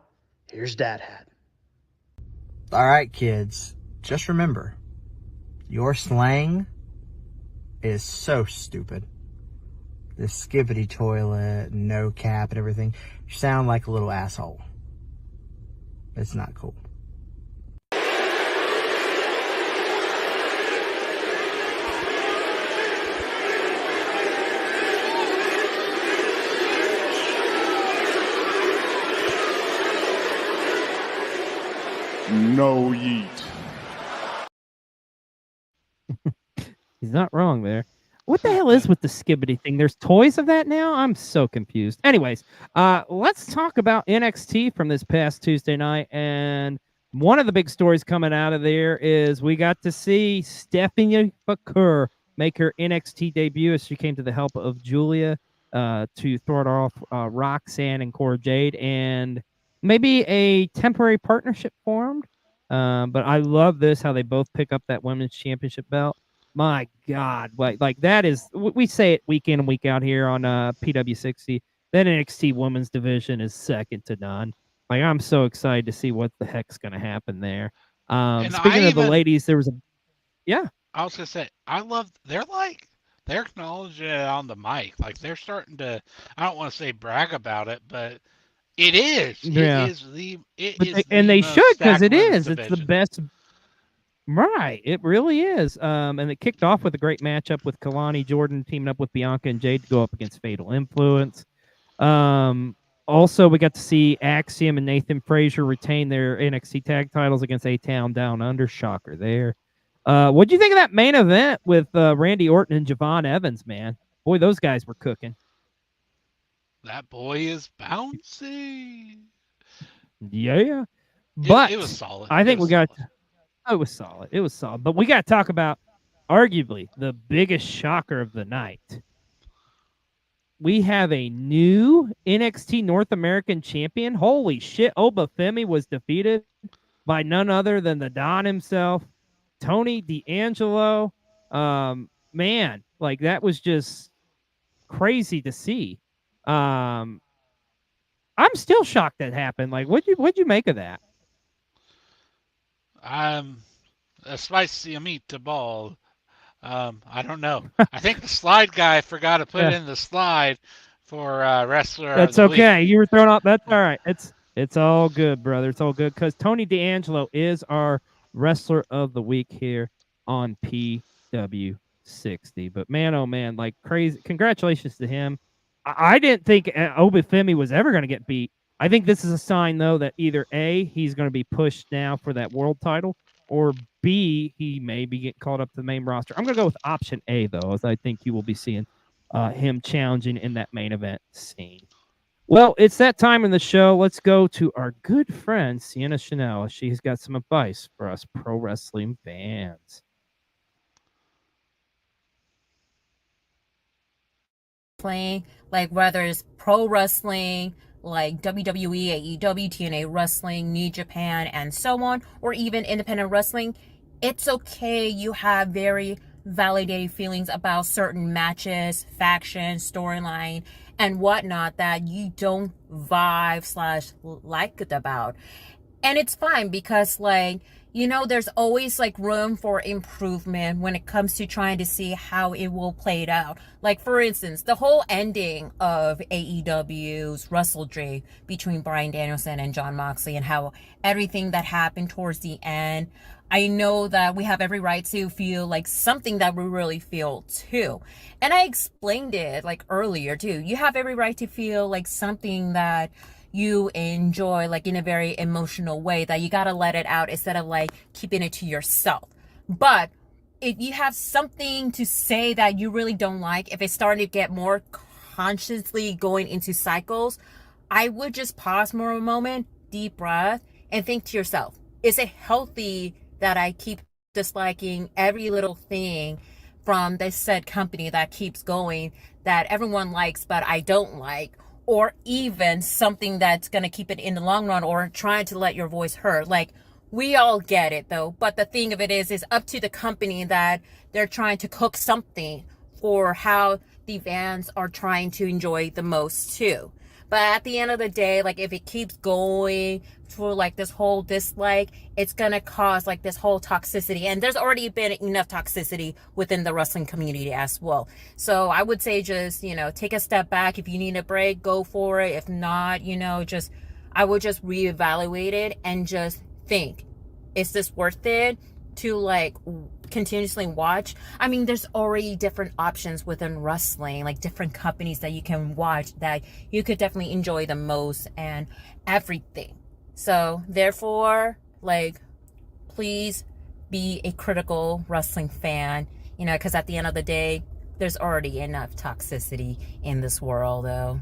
here's Dad Hat. All right, kids, just remember, your slang is so stupid. This skibbity toilet, no cap and everything. You sound like a little asshole. It's not cool. No yeet. He's not wrong there. What the hell is with the skibbity thing? There's toys of that now? I'm so confused. Anyways, let's talk about NXT from this past Tuesday night. And one of the big stories coming out of there is we got to see Stephanie McClure make her NXT debut as she came to the help of Julia to thwart off Roxanne and Cora Jade. And maybe a temporary partnership formed. But I love this, how they both pick up that women's championship belt. My God, like that is, we say it week in and week out here on PW60. That NXT women's division is second to none. Like, I'm so excited to see what the heck's going to happen there. Speaking of the ladies, there was I was going to say, they're acknowledging it on the mic. Like, they're starting to, I don't want to say brag about it, but it is. Yeah. And they should, because it is. Division. It's the best. Right, it really is. And it kicked off with a great matchup with Kalani Jordan teaming up with Bianca and Jade to go up against Fatal Influence. Also, we got to see Axiom and Nathan Frazier retain their NXT tag titles against A-Town Down Under. Shocker there. What do you think of that main event with Randy Orton and Javon Evans, man? Boy, those guys were cooking. That boy is bouncy. Yeah. But it was solid. I think it was we got solid. it was solid. It was solid. But we got to talk about arguably the biggest shocker of the night. We have a new NXT North American champion. Holy shit. Obafemi was defeated by none other than the Don himself, Tony D'Angelo. Man, like that was just crazy to see. I'm still shocked that happened. Like, what'd you make of that? A spicy meatball. I don't know. I think the slide guy forgot to put in the slide for wrestler That's of the okay. week. You were thrown out. That's all right. It's all good, brother. It's all good because Tony D'Angelo is our wrestler of the week here on PW60. But man, oh man, like crazy! Congratulations to him. I didn't think Obafemi was ever going to get beat. I think this is a sign, though, that either A, he's going to be pushed now for that world title, or B, he may be getting called up to the main roster. I'm going to go with option A, though, as I think you will be seeing him challenging in that main event scene. Well, it's that time in the show. Let's go to our good friend, Sienna Chanel. She's got some advice for us pro wrestling fans. Playing, like whether it's pro wrestling, like WWE, AEW, TNA Wrestling, New Japan, and so on, or even independent wrestling, it's okay. You have very validated feelings about certain matches, factions, storyline, and whatnot that you don't vibe/like it about. And it's fine because, like, you know, there's always like room for improvement when it comes to trying to see how it will play it out. Like, for instance, the whole ending of AEW's WrestleDream between Bryan Danielson and Jon Moxley and how everything that happened towards the end, I know that we have every right to feel like something that we really feel too. And I explained it like earlier too. You have every right to feel like something that you enjoy, like in a very emotional way, that you gotta let it out instead of like keeping it to yourself. But if you have something to say that you really don't like, if it's starting to get more consciously going into cycles, I would just pause for a moment, deep breath, and think to yourself, is it healthy that I keep disliking every little thing from this said company that keeps going, that everyone likes but I don't like? Or even something that's going to keep it in the long run, or trying to let your voice heard. Like, we all get it though, but the thing of it is up to the company that they're trying to cook something for how the fans are trying to enjoy the most too. But at the end of the day, like, if it keeps going for like this whole dislike, it's gonna cause like this whole toxicity, and there's already been enough toxicity within the wrestling community as well. So I would say just, you know, take a step back. If you need a break, go for it. If not, you know, just, I would just reevaluate it and just think, is this worth it to like continuously watch? I mean, there's already different options within wrestling, like different companies that you can watch that you could definitely enjoy the most and everything. So therefore, like, please be a critical wrestling fan, you know, because at the end of the day, there's already enough toxicity in this world, though.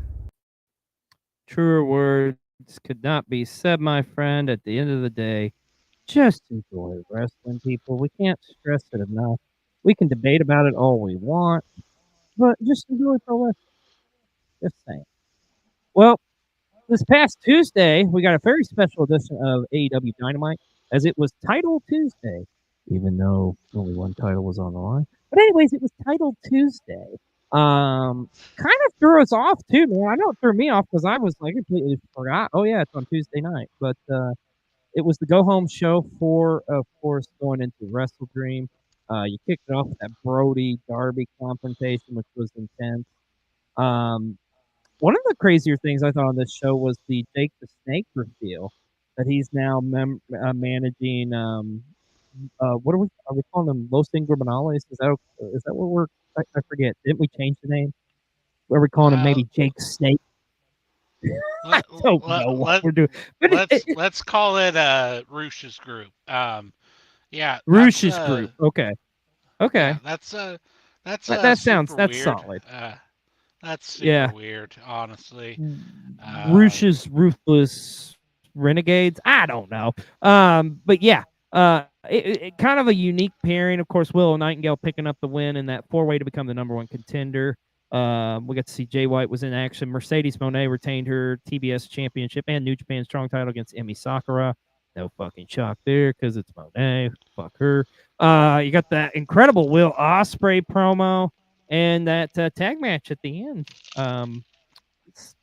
Truer words could not be said, my friend. At the end of the day, just enjoy wrestling, people. We can't stress it enough. We can debate about it all we want, but just enjoy pro wrestling. Just saying. Well, this past Tuesday, we got a very special edition of AEW Dynamite, as it was Title Tuesday, even though only one title was on the line. But anyways, it was Title Tuesday. Kind of threw us off too, man. I know it threw me off because I was like completely forgot. Oh yeah, it's on Tuesday night. But it was the go home show for, of course, going into Wrestle Dream. You kicked it off with that Brody Darby confrontation, which was intense. One of the crazier things I thought on this show was the Jake the Snake reveal that he's now managing. What are we calling them? Los Ingobernables? Is that what we're? I forget. Didn't we change the name? Are we calling him maybe Jake Snake? I don't know what we're doing. But let's call it Roosh's group. Yeah, Roosh's group. Okay. Yeah, that's that sounds super weird. solid. That's super weird, honestly. Roosh's Ruthless Renegades. I don't know. But yeah, it kind of a unique pairing. Of course, Willow Nightingale picking up the win in that 4-way to become the #1 contender. We got to see Jay White was in action. Mercedes Moné retained her TBS championship and New Japan Strong title against Emi Sakura. No fucking shock there because it's Moné. Fuck her. You got that incredible Will Ospreay promo and that tag match at the end.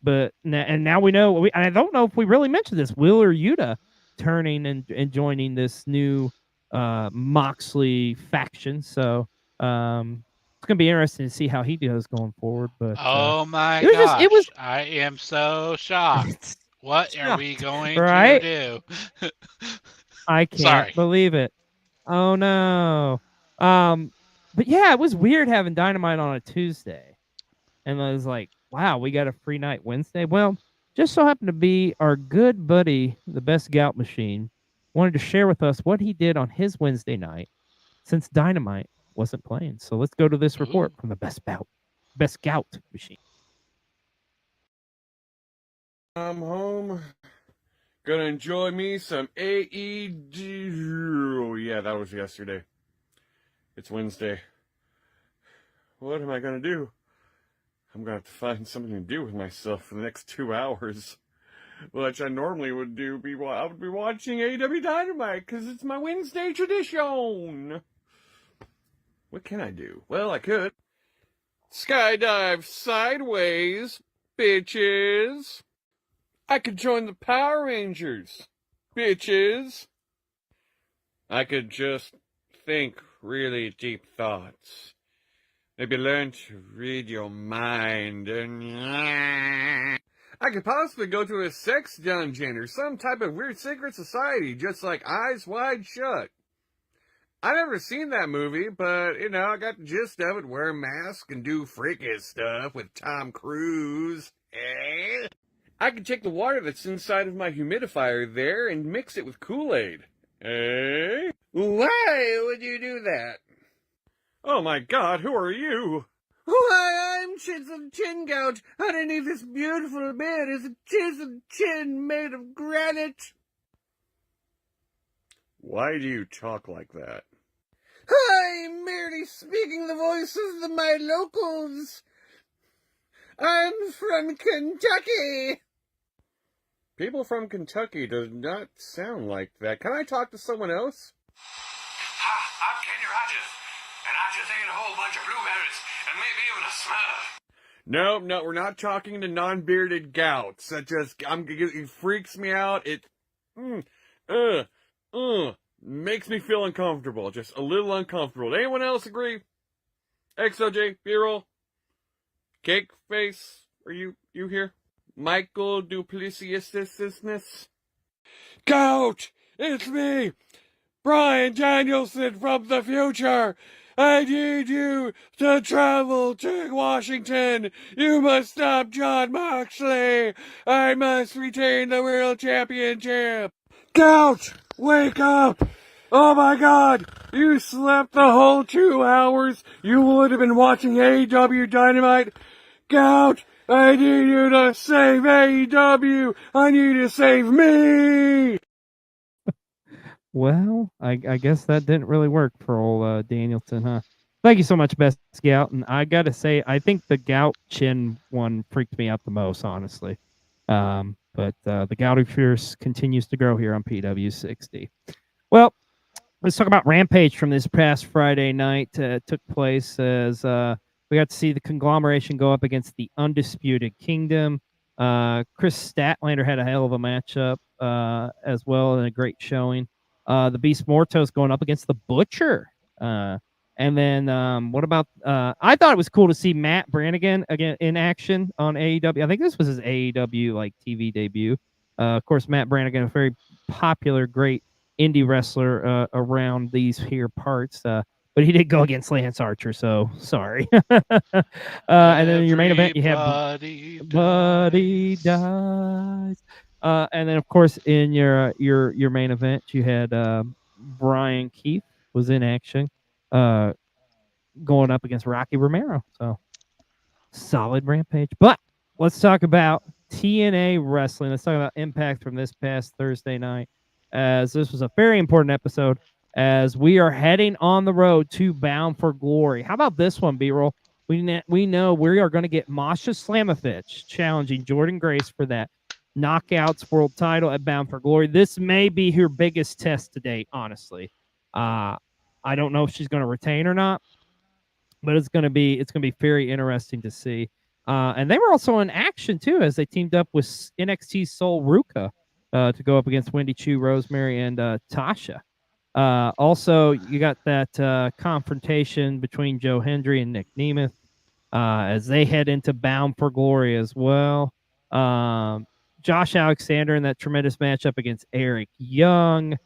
But now we know. I don't know if we really mentioned this. Will or Yuta turning and joining this new Moxley faction. So it's gonna be interesting to see how he does going forward. But oh my gosh, I am so shocked. What are we going to do? I can't believe it. Oh no. But yeah, it was weird having Dynamite on a Tuesday, and I was like, wow, we got a free night Wednesday. Well, just so happened to be our good buddy, the Best Gout Machine, wanted to share with us what he did on his Wednesday night since Dynamite wasn't playing. So let's go to this report from the Best Gout Machine. I'm home. Gonna enjoy me some AEW. Oh, yeah, that was yesterday. It's Wednesday. What am I gonna do? I'm gonna have to find something to do with myself for the next 2 hours. Which I normally would do. I would be watching AEW Dynamite because it's my Wednesday tradition. What can I do? Well, I could skydive sideways, bitches. I could join the Power Rangers, bitches. I could just think really deep thoughts. Maybe learn to read your mind. I could possibly go to a sex dungeon or some type of weird secret society, just like Eyes Wide Shut. I've never seen that movie, but, I got the gist of it. Wear a mask and do freaky stuff with Tom Cruise. I could take the water that's inside of my humidifier there and mix it with Kool-Aid. Why would you do that? Oh my God, who are you? Why, I'm Chiseled Chin Gouge. Underneath this beautiful beard is a chiseled chin made of granite. Why do you talk like that? I'm merely speaking the voices of my locals. I'm from Kentucky. People from Kentucky does not sound like that. Can I talk to someone else? Hi, I'm Kenny Rogers, and I just ate a whole bunch of blueberries, and maybe even a Smurf. No, we're not talking to non-bearded gouts. It freaks me out. It, makes me feel uncomfortable. Just a little uncomfortable. Anyone else agree? Xlj, B-roll, Cake Face, are you here? Michael Duplessis-ness? Gout! It's me! Brian Danielson from the future! I need you to travel to Washington! You must stop John Moxley! I must retain the World Championship! Gout! Wake up! Oh my God! You slept the whole 2 hours! You would have been watching AEW Dynamite! Gout! I need you to save AEW! I need you to save me! Well, I guess that didn't really work for old Danielson, huh? Thank you so much, Best Gout. And I got to say, I think the Gout Chin one freaked me out the most, honestly. But the Gouty Fierce continues to grow here on PW60. Well, let's talk about Rampage from this past Friday night. Took place as we got to see the conglomeration go up against the Undisputed Kingdom. Chris Statlander had a hell of a matchup as well, and a great showing. The Beast Mortos going up against the Butcher. And then what about I thought it was cool to see Matt Brannigan again in action on AEW. I think this was his AEW like TV debut. Of course, Matt Brannigan, a very popular, great indie wrestler around these here parts. But he did go against Lance Archer, so sorry. And then in your main event, you have Buddy Dies. And then, of course, in your main event, you had Brian Keith was in action, going up against Rocky Romero. So solid Rampage. But let's talk about TNA Wrestling. Let's talk about Impact from this past Thursday night, as this was a very important episode as we are heading on the road to Bound for Glory. How about this one, B-roll? We know we are going to get Masha Slamovich challenging Jordan Grace for that Knockouts World title at Bound for Glory. This may be her biggest test to date, honestly. I don't know if she's going to retain or not, but it's going to be very interesting to see. And they were also in action too, as they teamed up with NXT Sol Ruka to go up against Wendy Chu, Rosemary, and Tasha. Also, you got that confrontation between Joe Hendry and Nick Nemeth as they head into Bound for Glory as well. Josh Alexander in that tremendous matchup against Eric Young.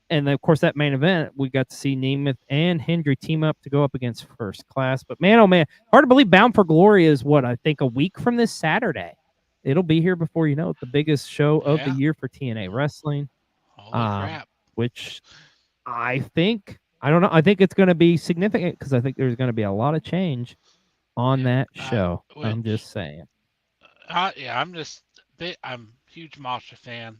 And then, of course, that main event, we got to see Nemeth and Hendry team up to go up against First Class. But man, oh man, hard to believe Bound for Glory is what, I think a week from this Saturday. It'll be here before you know it, the biggest show of the year for TNA Wrestling. Holy crap. Which I think it's going to be significant because I think there's going to be a lot of change on that show. I'm just saying. I'm a huge Masha fan.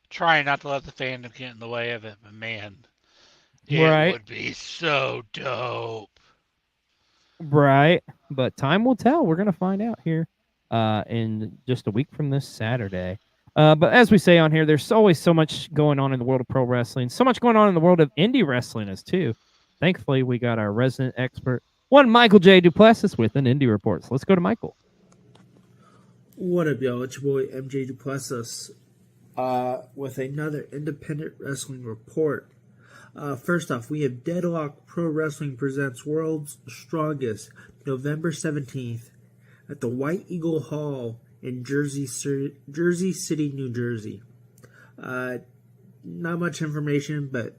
Trying not to let the fandom get in the way of it, but man, it would be so dope. Right. But time will tell. We're going to find out here in just a week from this Saturday. But as we say on here, there's always so much going on in the world of pro wrestling, so much going on in the world of indie wrestling as too. Thankfully, we got our resident expert, one Michael J. Duplessis, with an indie report. So let's go to Michael. What up, y'all? It's your boy MJ Duplessis with another independent wrestling report. First off, we have Deadlock Pro Wrestling presents World's Strongest November 17th at the White Eagle Hall in Jersey City, New Jersey. Not much information, but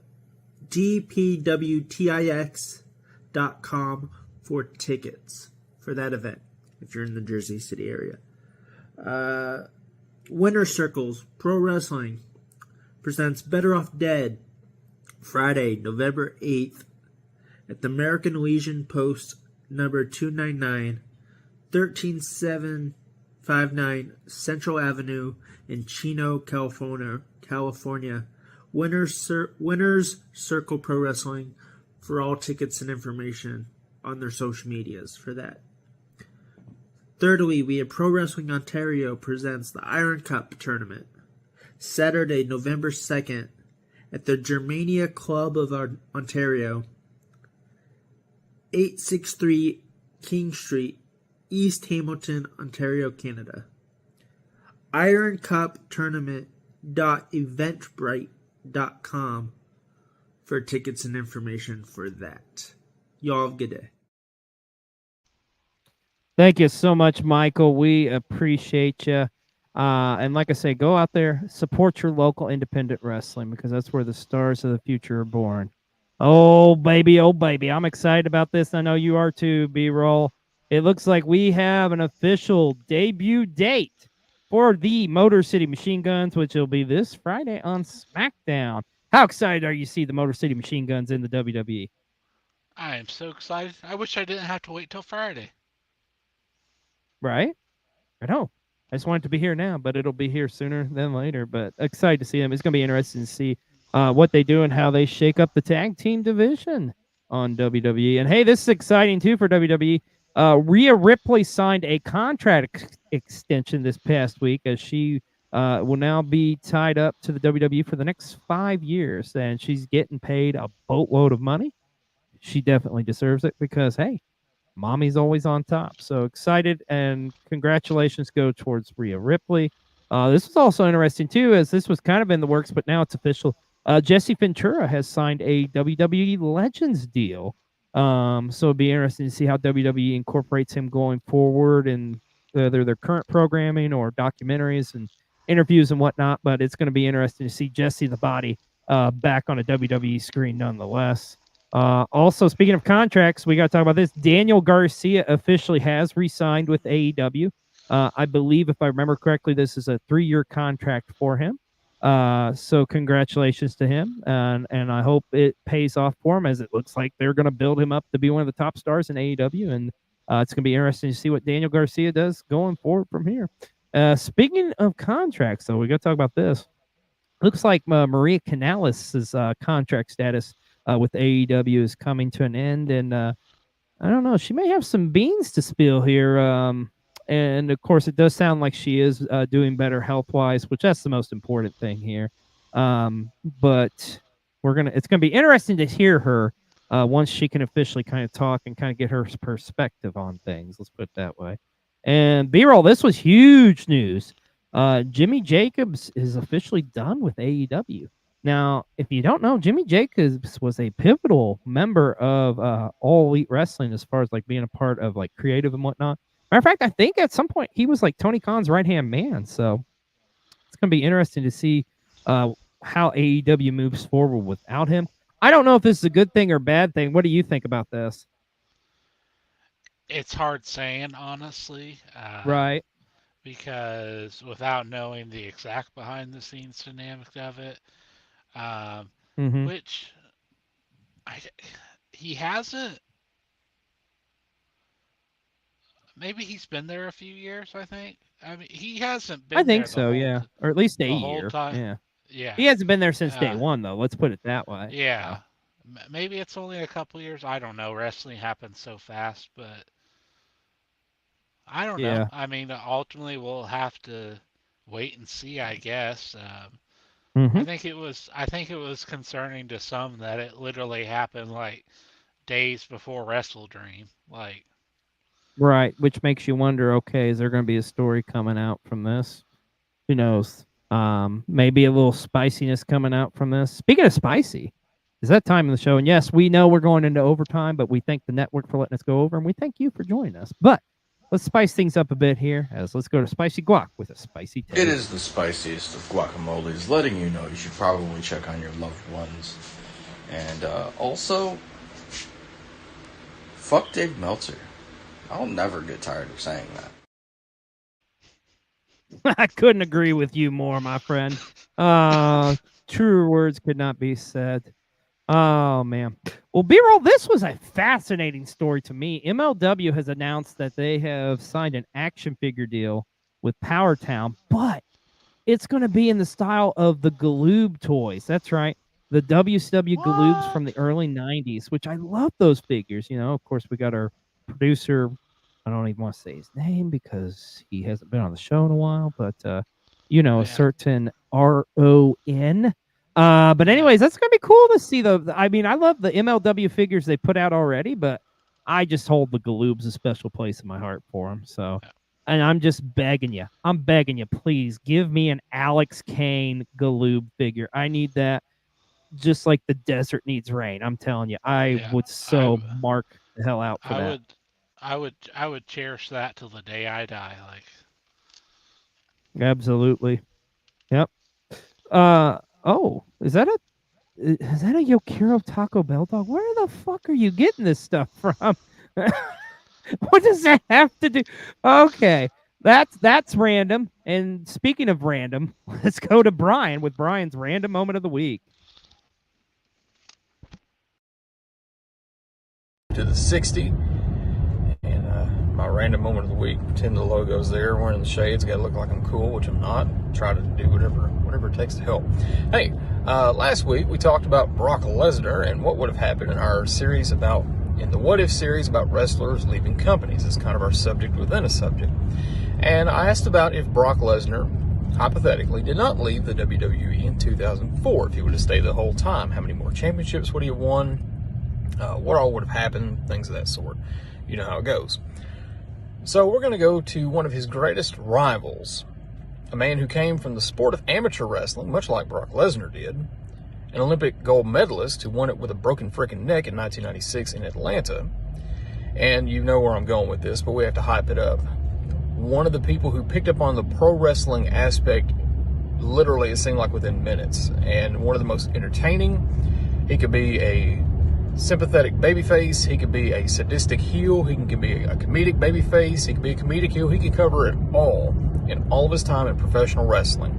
dpwtix.com for tickets for that event if you're in the Jersey City area. Winner Circles Pro Wrestling presents Better Off Dead Friday, November 8th at the American Legion Post number 299, 13759 Central Avenue in Chino, California. Winners Circle Pro Wrestling for all tickets and information on their social medias for that. Thirdly, we have Pro Wrestling Ontario presents the Iron Cup Tournament, Saturday, November 2nd, at the Germania Club of Ontario, 863 King Street, East Hamilton, Ontario, Canada. Iron Cup Tournament.eventbrite.com for tickets and information for that. Y'all have a good day. Thank you so much, Michael. We appreciate you. And like I say, go out there, support your local independent wrestling because that's where the stars of the future are born. Oh, baby. I'm excited about this. I know you are too, B-Roll. It looks like we have an official debut date for the Motor City Machine Guns, which will be this Friday on SmackDown. How excited are you to see the Motor City Machine Guns in the WWE? I am so excited. I wish I didn't have to wait till Friday. Right? I know. I just want it to be here now, but it'll be here sooner than later. But excited to see them. It's going to be interesting to see what they do and how they shake up the tag team division on WWE. And hey, this is exciting too for WWE. Rhea Ripley signed a contract extension this past week as she will now be tied up to the WWE for the next 5 years. And she's getting paid a boatload of money. She definitely deserves it because, hey, mommy's always on top. So excited and congratulations go towards Rhea Ripley. This was also interesting too, as this was kind of in the works, but now it's official. Jesse Ventura has signed a WWE Legends deal. So it'd be interesting to see how WWE incorporates him going forward in either their current programming or documentaries and interviews and whatnot. But it's going to be interesting to see Jesse the Body back on a WWE screen nonetheless. Also, speaking of contracts, we got to talk about this. Daniel Garcia officially has re-signed with AEW. I believe, if I remember correctly, this is a 3-year contract for him. So congratulations to him, and I hope it pays off for him, as it looks like they're going to build him up to be one of the top stars in AEW, and it's going to be interesting to see what Daniel Garcia does going forward from here. Speaking of contracts, though, we got to talk about this. Looks like Maria Canales' contract status with AEW is coming to an end, and I don't know, she may have some beans to spill here. And of course, it does sound like she is doing better health-wise, which that's the most important thing here. But it's gonna be interesting to hear her once she can officially kind of talk and kind of get her perspective on things. Let's put it that way. And B-roll, this was huge news. Jimmy Jacobs is officially done with AEW. Now, if you don't know, Jimmy Jacobs was a pivotal member of All Elite Wrestling as far as like being a part of like creative and whatnot. Matter of fact, I think at some point he was like Tony Khan's right-hand man. So it's going to be interesting to see how AEW moves forward without him. I don't know if this is a good thing or bad thing. What do you think about this? It's hard saying, honestly. Right. Because without knowing the exact behind-the-scenes dynamic of it, which he hasn't. Maybe he's been there a few years, I think. I mean, he hasn't been I think there so, yeah. Or at least a year. time. Yeah. He hasn't been there since day one, though. Let's put it that way. Yeah. Maybe it's only a couple years. I don't know. Wrestling happens so fast, but I don't know. I mean, ultimately, we'll have to wait and see, I guess. I think it was concerning to some that it literally happened like days before Wrestle Dream. Like, right, which makes you wonder, okay, is there going to be a story coming out from this? Who knows? Maybe a little spiciness coming out from this. Speaking of spicy, is that time of the show? And yes, we know we're going into overtime, but we thank the network for letting us go over, and we thank you for joining us. But let's spice things up a bit here, as let's go to Spicy Guac with a spicy take. It is the spiciest of guacamoles, letting you know you should probably check on your loved ones. And also, fuck Dave Meltzer. I'll never get tired of saying that. I couldn't agree with you more, my friend. Truer words could not be said. Oh, man. Well, B-roll, this was a fascinating story to me. MLW has announced that they have signed an action figure deal with Power Town, but it's going to be in the style of the Galoob toys. That's right. The WCW Galoobs from the early 90s, which I love those figures. You know, of course, we got our producer. I don't even want to say his name because he hasn't been on the show in a while, but, a certain RON. But anyways, that's going to be cool to see I mean, I love the MLW figures they put out already, but I just hold the Galoobs a special place in my heart for them. So, and I'm just begging you. I'm begging you, please give me an Alex Kane Galoob figure. I need that just like the desert needs rain. I'm telling you, I would mark the hell out for that. I would cherish that till the day I die. Like, absolutely. Yep. Oh, is that a Yokiro Taco Bell dog? Where the fuck are you getting this stuff from? What does that have to do? Okay, that's random. And speaking of random, let's go to Brian with Brian's random moment of the week. To the 60, and my random moment of the week. Pretend the logo's there, wearing the shades. Got to look like I'm cool, which I'm not. Try to do whatever it takes to help. Hey, last week we talked about Brock Lesnar and what would have happened in the What If series about wrestlers leaving companies. It's kind of our subject within a subject. And I asked about if Brock Lesnar, hypothetically, did not leave the WWE in 2004. If he would have stayed the whole time, how many more championships would he have won? What all would have happened? Things of that sort. You know how it goes. So we're going to go to one of his greatest rivals, a man who came from the sport of amateur wrestling, much like Brock Lesnar did, an Olympic gold medalist who won it with a broken freaking neck in 1996 in Atlanta. And you know where I'm going with this, but we have to hype it up. One of the people who picked up on the pro wrestling aspect, literally, it seemed like within minutes, and one of the most entertaining. He could be a sympathetic babyface, he could be a sadistic heel, he can be a comedic babyface, he could be a comedic heel, he could cover it all in all of his time in professional wrestling.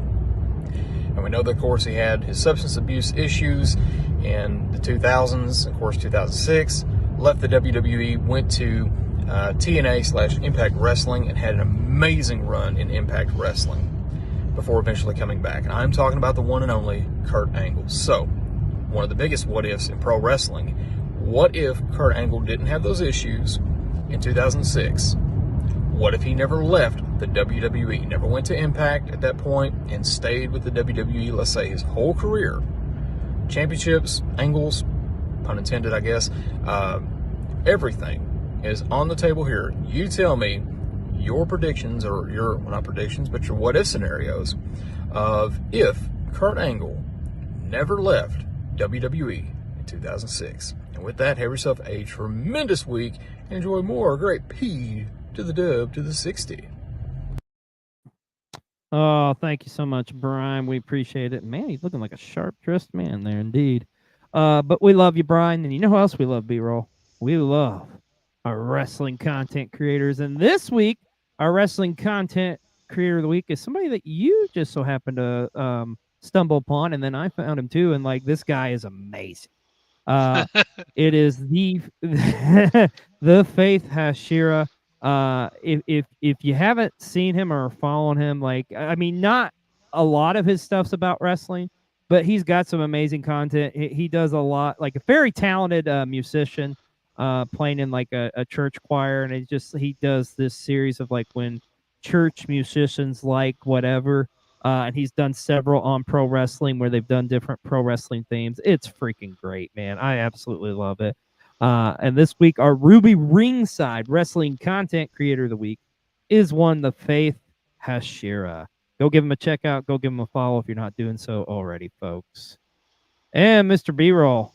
And we know that, of course, he had his substance abuse issues in the 2000s, of course, 2006, left the WWE, went to TNA/Impact Wrestling, and had an amazing run in Impact Wrestling before eventually coming back. And I'm talking about the one and only Kurt Angle. So, one of the biggest what-ifs in pro wrestling, what if Kurt Angle didn't have those issues in 2006? What if he never left the WWE, never went to Impact at that point, and stayed with the WWE, let's say, his whole career? Championships, angles, pun intended, I guess, everything is on the table here. You tell me your predictions, or your, well, not predictions, but your what-if scenarios of if Kurt Angle never left WWE in 2006. And with that, have yourself a tremendous week and enjoy more great P to the dub to the 60. Oh, thank you so much, Brian. We appreciate it. Man, he's looking like a sharp-dressed man there, indeed. But we love you, Brian. And you know who else we love, B-Roll? We love our wrestling content creators. And this week, our wrestling content creator of the week is somebody that you just so happened to stumble upon, and then I found him too. And like, this guy is amazing. It is the Faith Hashira. If you haven't seen him or following him, like, I mean, not a lot of his stuff's about wrestling, but he's got some amazing content. He does a lot, like a very talented musician, playing in like a church choir, and he does this series of like when church musicians like whatever, and he's done several on pro wrestling where they've done different pro wrestling themes. It's freaking great, man. I absolutely love it. And this week, our Ruby Ringside Wrestling Content Creator of the Week is one, the Faith Hashira. Go give him a check out. Go give him a follow if you're not doing so already, folks. And Mr. B-Roll,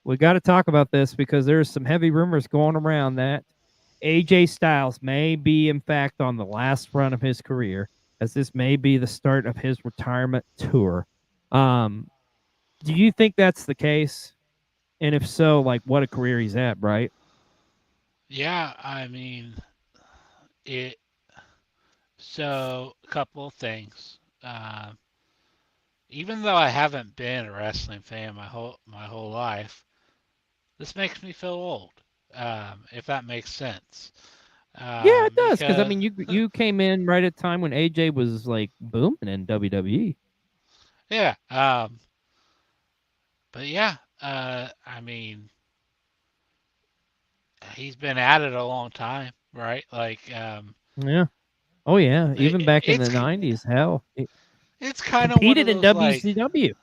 we got to talk about this because there's some heavy rumors going around that AJ Styles may be, in fact, on the last run of his career, as this may be the start of his retirement tour. Do you think that's the case? And if so, like, what a career he's at, right? Yeah, I mean, it. So, a couple of things. Even though I haven't been a wrestling fan my whole life, this makes me feel old. If that makes sense. Yeah, it does. Because I mean, you came in right at a time when AJ was like booming in WWE. Yeah. But yeah, I mean, he's been at it a long time, right? Like, yeah. Oh yeah, even back in the 90s, hell. It's kind of competed in WCW.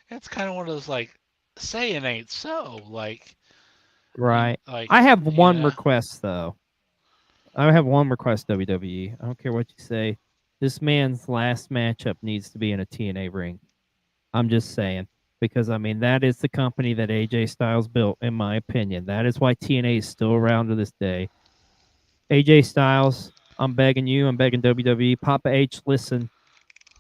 It's kind of one of those like, saying ain't so, like. Right. Like, I have one request though. I have one request, WWE. I don't care what you say. This man's last matchup needs to be in a TNA ring. I'm just saying. Because, I mean, that is the company that AJ Styles built, in my opinion. That is why TNA is still around to this day. AJ Styles, I'm begging you. I'm begging WWE. Papa H, listen.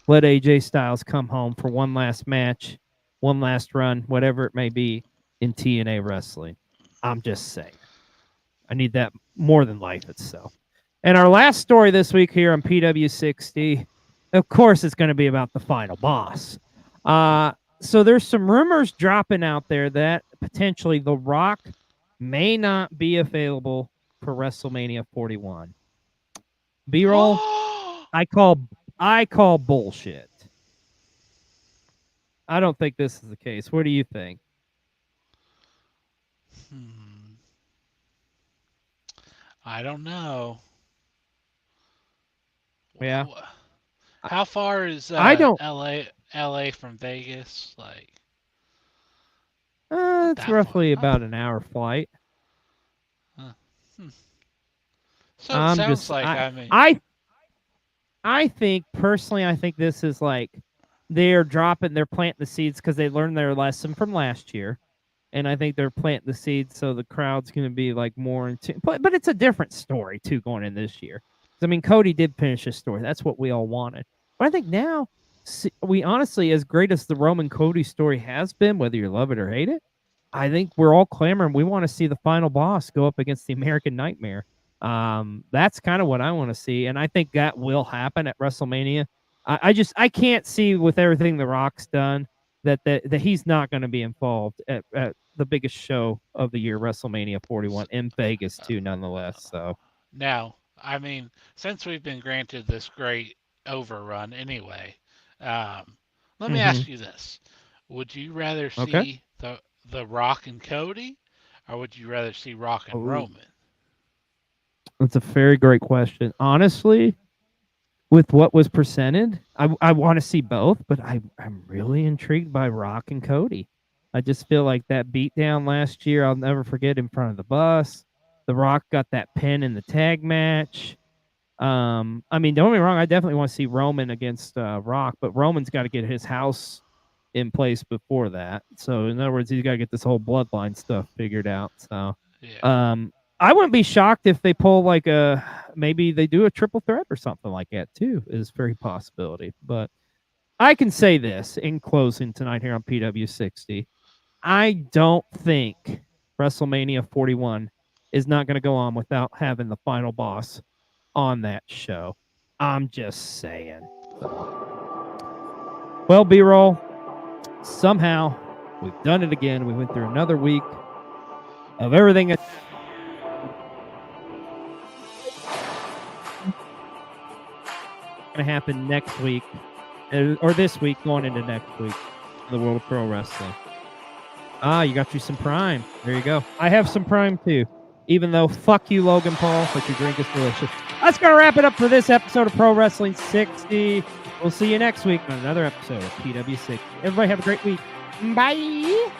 Let AJ Styles come home for one last match, one last run, whatever it may be, in TNA wrestling. I'm just saying. I need that more than life itself. And our last story this week here on PW60, of course, it's going to be about the final boss. So there's some rumors dropping out there that potentially The Rock may not be available for WrestleMania 41. B-roll, I call bullshit. I don't think this is the case. What do you think? I don't know. Yeah. How far is I don't LA from Vegas? Like, it's roughly about an hour flight. So it sounds like, I mean, I think personally, I think this is like they're planting the seeds because they learned their lesson from last year, and I think they're planting the seeds so the crowd's going to be like more into. But it's a different story too going in this year. I mean, Cody did finish his story. That's what we all wanted. But I think now, we honestly, as great as the Roman Cody story has been, whether you love it or hate it, I think we're all clamoring. We want to see the final boss go up against the American Nightmare. That's kind of what I want to see, and I think that will happen at WrestleMania. I can't see with everything The Rock's done that he's not going to be involved at the biggest show of the year, WrestleMania 41 in Vegas too, nonetheless. So now, I mean, since we've been granted this great overrun anyway, let me ask you this: would you rather see the Rock and Cody, or would you rather see Rock and Roman? That's a very great question. Honestly, with what was presented, I want to see both, but I'm really intrigued by Rock and Cody. I just feel like that beatdown last year, I'll never forget, in front of the bus. The Rock got that pin in the tag match. I mean, don't get me wrong, I definitely want to see Roman against Rock, but Roman's got to get his house in place before that. So in other words, he's got to get this whole bloodline stuff figured out. So I wouldn't be shocked if they pull like maybe they do a triple threat or something like that too. Is a very possibility. But I can say this in closing tonight here on PW60. I don't think WrestleMania 41 is not going to go on without having the final boss on that show. I'm just saying. Well, B-roll, somehow we've done it again. We went through another week of everything that's going to happen next week or this week going into next week in the world of pro wrestling. You got you some Prime. There you go. I have some Prime too, even though fuck you, Logan Paul, but your drink is delicious. That's going to wrap it up for this episode of Pro Wrestling 60. We'll see you next week on another episode of PW60. Everybody have a great week. Bye.